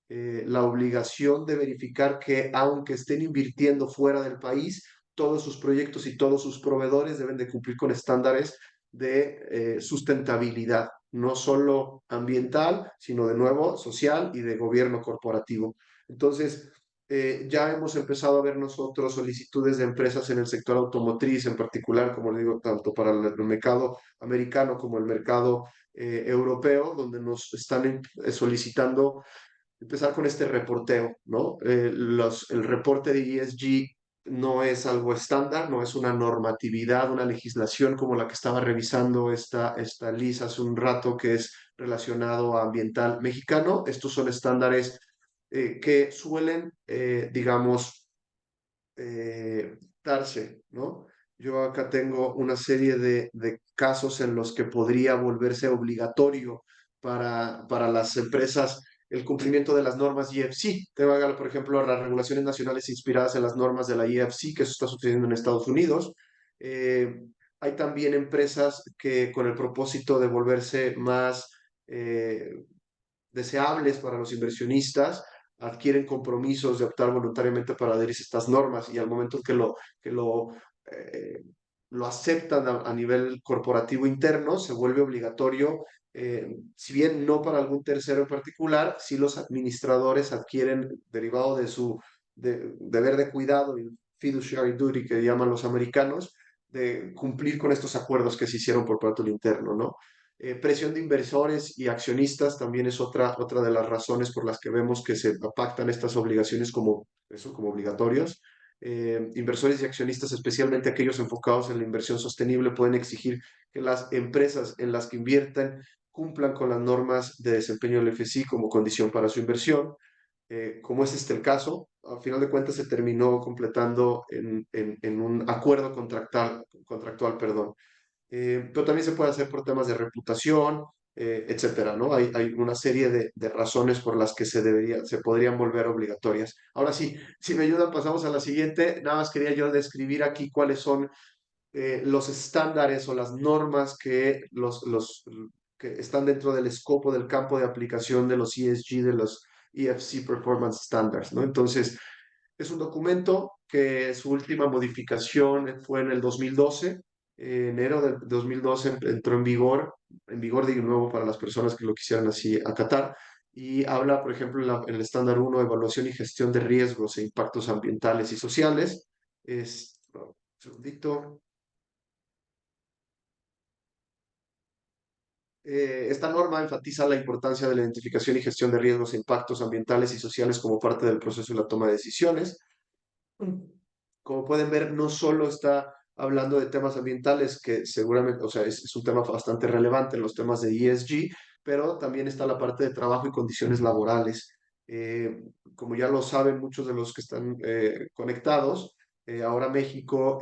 la obligación de verificar que aunque estén invirtiendo fuera del país, todos sus proyectos y todos sus proveedores deben de cumplir con estándares de sustentabilidad, no solo ambiental, sino de nuevo social y de gobierno corporativo. Entonces, ya hemos empezado a ver nosotros solicitudes de empresas en el sector automotriz, en particular, como le digo, tanto para el mercado americano como el mercado europeo, donde nos están solicitando empezar con este reporteo, ¿no? El reporte de ESG no es algo estándar, no es una normatividad, una legislación como la que estaba revisando esta Liz hace un rato, que es relacionado a ambiental mexicano. Estos son estándares que suelen, digamos, darse, ¿no? Yo acá tengo una serie de casos en los que podría volverse obligatorio para las empresas el cumplimiento de las normas EFC. Te va a dar, por ejemplo, las regulaciones nacionales inspiradas en las normas de la EFC, que eso está sucediendo en Estados Unidos. Eh, Hay también empresas que con el propósito de volverse más deseables para los inversionistas, adquieren compromisos de optar voluntariamente para adherirse a estas normas y al momento que lo aceptan a nivel corporativo interno, se vuelve obligatorio, si bien no para algún tercero en particular, si los administradores adquieren, derivado de su deber de cuidado y fiduciary duty que llaman los americanos, de cumplir con estos acuerdos que se hicieron por parte del interno, ¿no? Presión de inversores y accionistas también es otra de las razones por las que vemos que se pactan estas obligaciones como obligatorias. Inversores y accionistas, especialmente aquellos enfocados en la inversión sostenible, pueden exigir que las empresas en las que invierten cumplan con las normas de desempeño del FSI como condición para su inversión. Como es este el caso, a final de cuentas se terminó completando en un acuerdo contractual, perdón. Pero también se puede hacer por temas de reputación, etcétera, ¿no? Hay una serie de razones por las que se podrían volver obligatorias. Ahora sí, si me ayudan, pasamos a la siguiente. Nada más quería yo describir aquí cuáles son los estándares o las normas que están dentro del escopo del campo de aplicación de los ESG, de los EFC Performance Standards, ¿no? Entonces, es un documento que su última modificación fue en el 2012. Enero del 2012 entró en vigor de nuevo para las personas que lo quisieran así acatar, y habla, por ejemplo, en el estándar 1, evaluación y gestión de riesgos e impactos ambientales y sociales. Un segundito. Esta norma enfatiza la importancia de la identificación y gestión de riesgos e impactos ambientales y sociales como parte del proceso de la toma de decisiones. Como pueden ver, no solo está hablando de temas ambientales que seguramente, o sea, es un tema bastante relevante en los temas de ESG, pero también está la parte de trabajo y condiciones laborales. Eh, Como ya lo saben muchos de los que están conectados, ahora México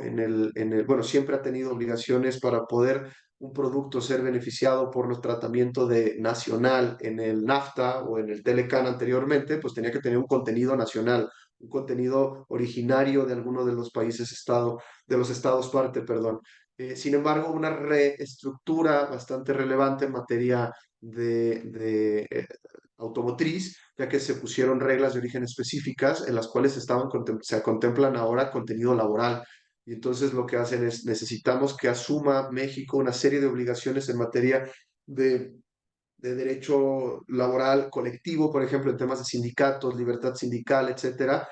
bueno, siempre ha tenido obligaciones para poder un producto ser beneficiado por el tratamiento de nacional en el NAFTA o en el Telecan anteriormente, pues tenía que tener un contenido nacional, un contenido originario de alguno de los países de los estados parte, perdón. Sin embargo, una reestructura bastante relevante en materia de automotriz, ya que se pusieron reglas de origen específicas en las cuales se contemplan ahora contenido laboral. Y entonces lo que hacen es, necesitamos que asuma México una serie de obligaciones en materia de, de derecho laboral colectivo, por ejemplo, en temas de sindicatos, libertad sindical, etcétera,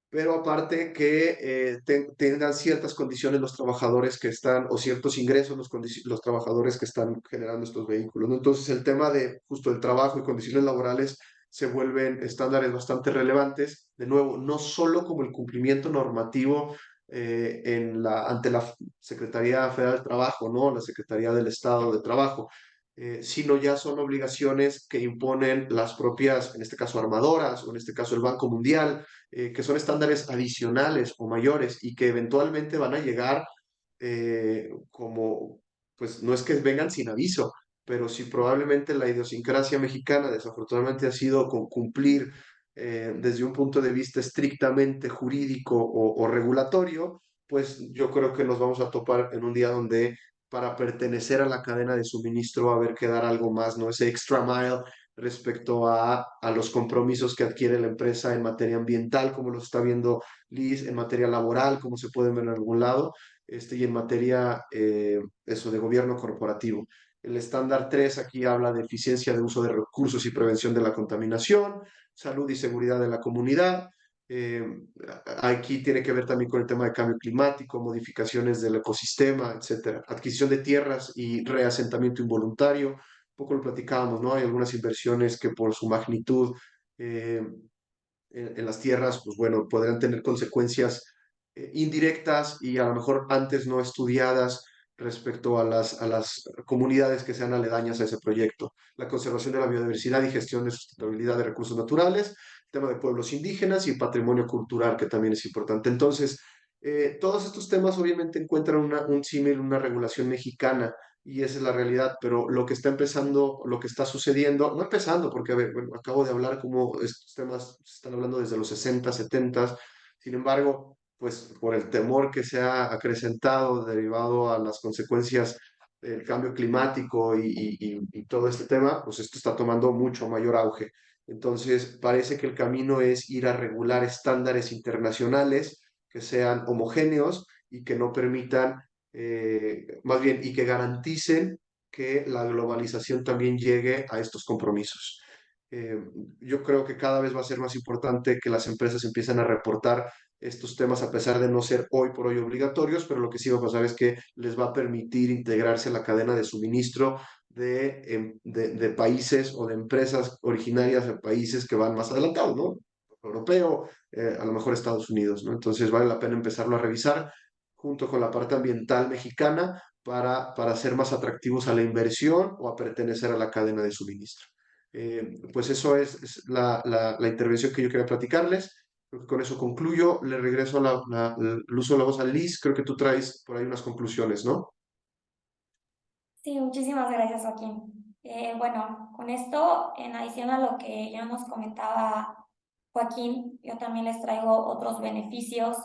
pero aparte que tengan ciertas condiciones los trabajadores que están, o ciertos ingresos los trabajadores que están generando estos vehículos, ¿no? Entonces el tema de justo el trabajo y condiciones laborales se vuelven estándares bastante relevantes, de nuevo, no solo como el cumplimiento normativo ante la Secretaría Federal del Trabajo, ¿no? La Secretaría del Estado de Trabajo, sino ya son obligaciones que imponen las propias, en este caso armadoras, o en este caso el Banco Mundial, que son estándares adicionales o mayores y que eventualmente van a llegar como, pues no es que vengan sin aviso, pero sí probablemente la idiosincrasia mexicana desafortunadamente ha sido con cumplir desde un punto de vista estrictamente jurídico o regulatorio, pues yo creo que nos vamos a topar en un día donde para pertenecer a la cadena de suministro va a haber que dar algo más, ¿no? Ese extra mile respecto a los compromisos que adquiere la empresa en materia ambiental, como lo está viendo Liz, en materia laboral, como se puede ver en algún lado, y en materia eso de gobierno corporativo. El estándar 3 aquí habla de eficiencia de uso de recursos y prevención de la contaminación, salud y seguridad de la comunidad. Eh, Aquí tiene que ver también con el tema de cambio climático, modificaciones del ecosistema, etcétera. Adquisición de tierras y reasentamiento involuntario, poco lo platicábamos, ¿no? Hay algunas inversiones que por su magnitud en las tierras, pues bueno, podrán tener consecuencias indirectas y a lo mejor antes no estudiadas respecto a las comunidades que sean aledañas a ese proyecto. La conservación de la biodiversidad y gestión de sustentabilidad de recursos naturales, tema de pueblos indígenas y patrimonio cultural, que también es importante. Entonces, todos estos temas obviamente encuentran un símil, una regulación mexicana, y esa es la realidad, pero lo que está empezando, lo que está sucediendo, no empezando, porque a ver, bueno, acabo de hablar como estos temas se están hablando desde los 60, 70, sin embargo, pues por el temor que se ha acrecentado derivado a las consecuencias del cambio climático y todo este tema, pues esto está tomando mucho mayor auge. Entonces, parece que el camino es ir a regular estándares internacionales que sean homogéneos y que no permitan más bien, y que garanticen que la globalización también llegue a estos compromisos. Eh, yo creo que cada vez va a ser más importante que las empresas empiecen a reportar estos temas a pesar de no ser hoy por hoy obligatorios, pero lo que sí va a pasar es que les va a permitir integrarse a la cadena de suministro de países o de empresas originarias de países que van más adelantados, ¿no? Europeo, a lo mejor Estados Unidos, ¿no? Entonces vale la pena empezarlo a revisar junto con la parte ambiental mexicana para ser más atractivos a la inversión o a pertenecer a la cadena de suministro. Pues eso es la intervención que yo quería platicarles. Creo que con eso concluyo. Le regreso el uso de la voz a Liz. Creo que tú traes por ahí unas conclusiones, ¿no? Sí, muchísimas gracias, Joaquín. Bueno, con esto, en adición a lo que ya nos comentaba Joaquín, yo también les traigo otros beneficios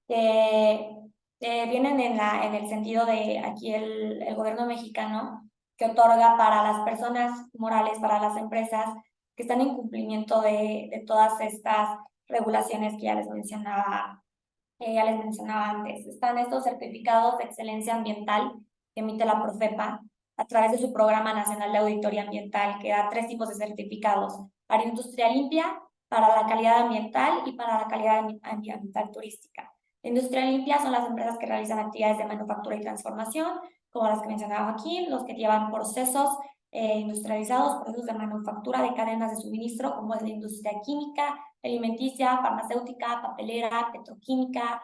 que vienen en el sentido de aquí el gobierno mexicano que otorga para las personas morales, para las empresas que están en cumplimiento de todas estas regulaciones que ya les mencionaba antes. Están estos certificados de excelencia ambiental que emite la Profepa a través de su Programa Nacional de Auditoría Ambiental, que da 3 tipos de certificados: para industria limpia, para la calidad ambiental y para la calidad ambiental turística. La industria limpia son las empresas que realizan actividades de manufactura y transformación, como las que mencionaba aquí, los que llevan procesos industrializados, procesos de manufactura de cadenas de suministro, como es la industria química, alimenticia, farmacéutica, papelera, petroquímica,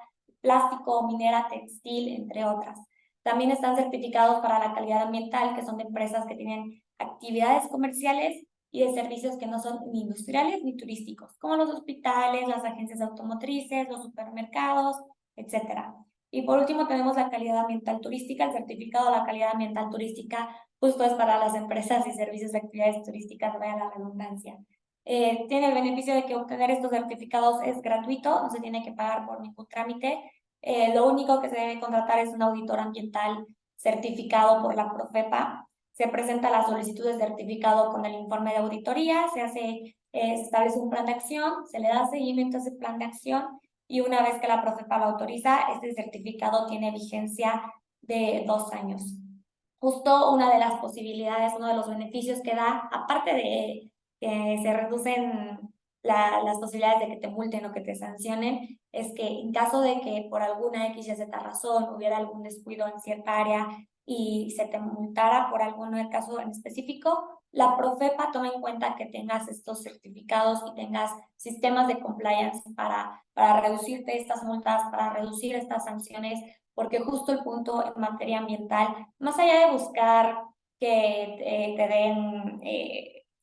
plástico, minera, textil, entre otras. También están certificados para la calidad ambiental, que son de empresas que tienen actividades comerciales y de servicios que no son ni industriales ni turísticos, como los hospitales, las agencias automotrices, los supermercados, etcétera. Y por último tenemos la calidad ambiental turística. El certificado de la calidad ambiental turística justo es para las empresas y servicios de actividades turísticas, vaya la redundancia. Tiene el beneficio de que obtener estos certificados es gratuito, no se tiene que pagar por ningún trámite. Lo único que se debe contratar es un auditor ambiental certificado por la Profepa. Se presenta la solicitud de certificado con el informe de auditoría, se establece un plan de acción, se le da seguimiento a ese plan de acción y una vez que la Profepa lo autoriza, este certificado tiene vigencia de 2 años. Justo una de las posibilidades, uno de los beneficios que da, aparte de que se reducen las posibilidades de que te multen o que te sancionen, es que en caso de que por alguna X y Z razón hubiera algún descuido en cierta área y se te multara por algún caso en específico, la Profepa toma en cuenta que tengas estos certificados y tengas sistemas de compliance para reducirte estas multas, para reducir estas sanciones, porque justo el punto en materia ambiental, más allá de buscar que te den,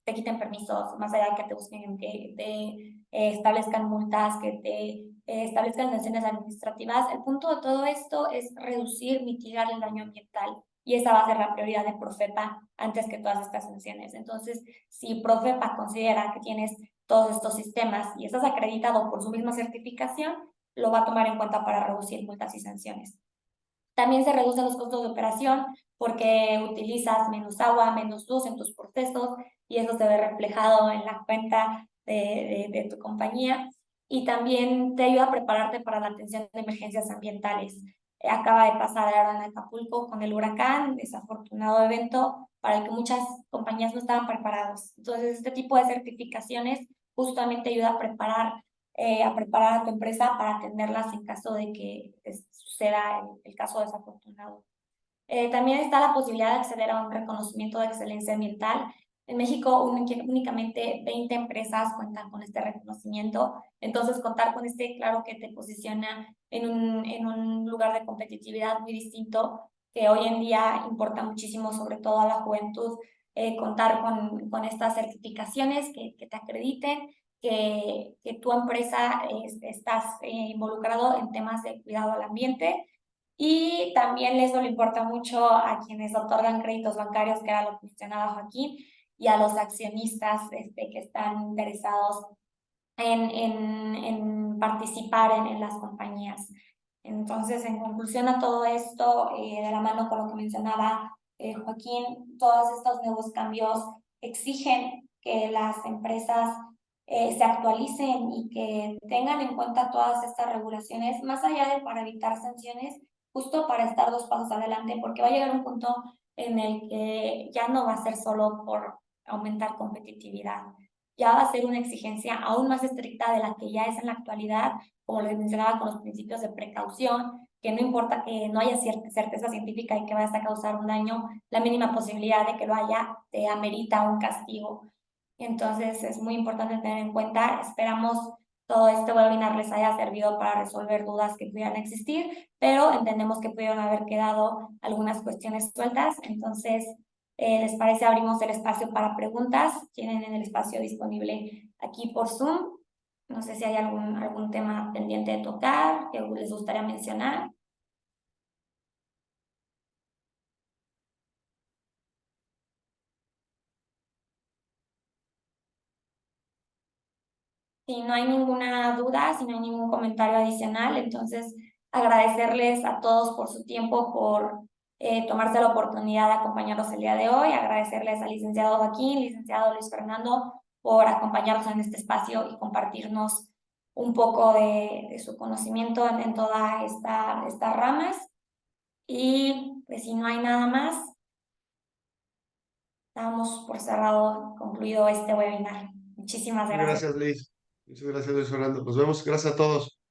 te quiten permisos, más allá de que te busquen, que te establezcan multas, que te establezcan sanciones administrativas, el punto de todo esto es reducir, mitigar el daño ambiental. Y esa va a ser la prioridad de Profepa antes que todas estas sanciones. Entonces, si Profepa considera que tienes todos estos sistemas y estás acreditado por su misma certificación, lo va a tomar en cuenta para reducir multas y sanciones. También se reducen los costos de operación porque utilizas menos agua, menos luz en tus procesos y eso se ve reflejado en la cuenta de tu compañía. Y también te ayuda a prepararte para la atención de emergencias ambientales. Acaba de pasar ahora en Acapulco con el huracán, desafortunado evento para el que muchas compañías no estaban preparados. Entonces, este tipo de certificaciones justamente ayuda a preparar a tu empresa para atenderlas en caso de que suceda el caso desafortunado. También está la posibilidad de acceder a un reconocimiento de excelencia ambiental. En México únicamente 20 empresas cuentan con este reconocimiento, entonces contar con este, claro que te posiciona en un lugar de competitividad muy distinto, que hoy en día importa muchísimo, sobre todo a la juventud, contar con estas certificaciones que te acrediten, que tu empresa estás involucrado en temas de cuidado al ambiente. Y también eso le importa mucho a quienes otorgan créditos bancarios, que era lo que mencionaba Joaquín, y a los accionistas que están interesados en participar en las compañías. Entonces, en conclusión a todo esto, de la mano con lo que mencionaba Joaquín, todos estos nuevos cambios exigen que las empresas se actualicen y que tengan en cuenta todas estas regulaciones, más allá de para evitar sanciones, justo para estar 2 pasos adelante, porque va a llegar un punto en el que ya no va a ser solo por aumentar competitividad, ya va a ser una exigencia aún más estricta de la que ya es en la actualidad, como les mencionaba con los principios de precaución, que no importa que no haya certeza científica y que vayas a causar un daño, la mínima posibilidad de que lo haya te amerita un castigo. Entonces es muy importante tener en cuenta, esperamos todo este webinar les haya servido para resolver dudas que pudieran existir, pero entendemos que pudieron haber quedado algunas cuestiones sueltas, entonces ¿les parece? Abrimos el espacio para preguntas. Tienen en el espacio disponible aquí por Zoom. No sé si hay algún tema pendiente de tocar que les gustaría mencionar. Si no hay ninguna duda, si no hay ningún comentario adicional, entonces agradecerles a todos por su tiempo, por tomarse la oportunidad de acompañarnos el día de hoy, agradecerles al licenciado Joaquín, licenciado Luis Fernando, por acompañarnos en este espacio y compartirnos un poco de su conocimiento en todas estas ramas. Y pues si no hay nada más, damos por cerrado, concluido este webinar. Muchísimas Muchas gracias. gracias, Liz. Muchas gracias, Luis Fernando. Nos vemos. Gracias a todos.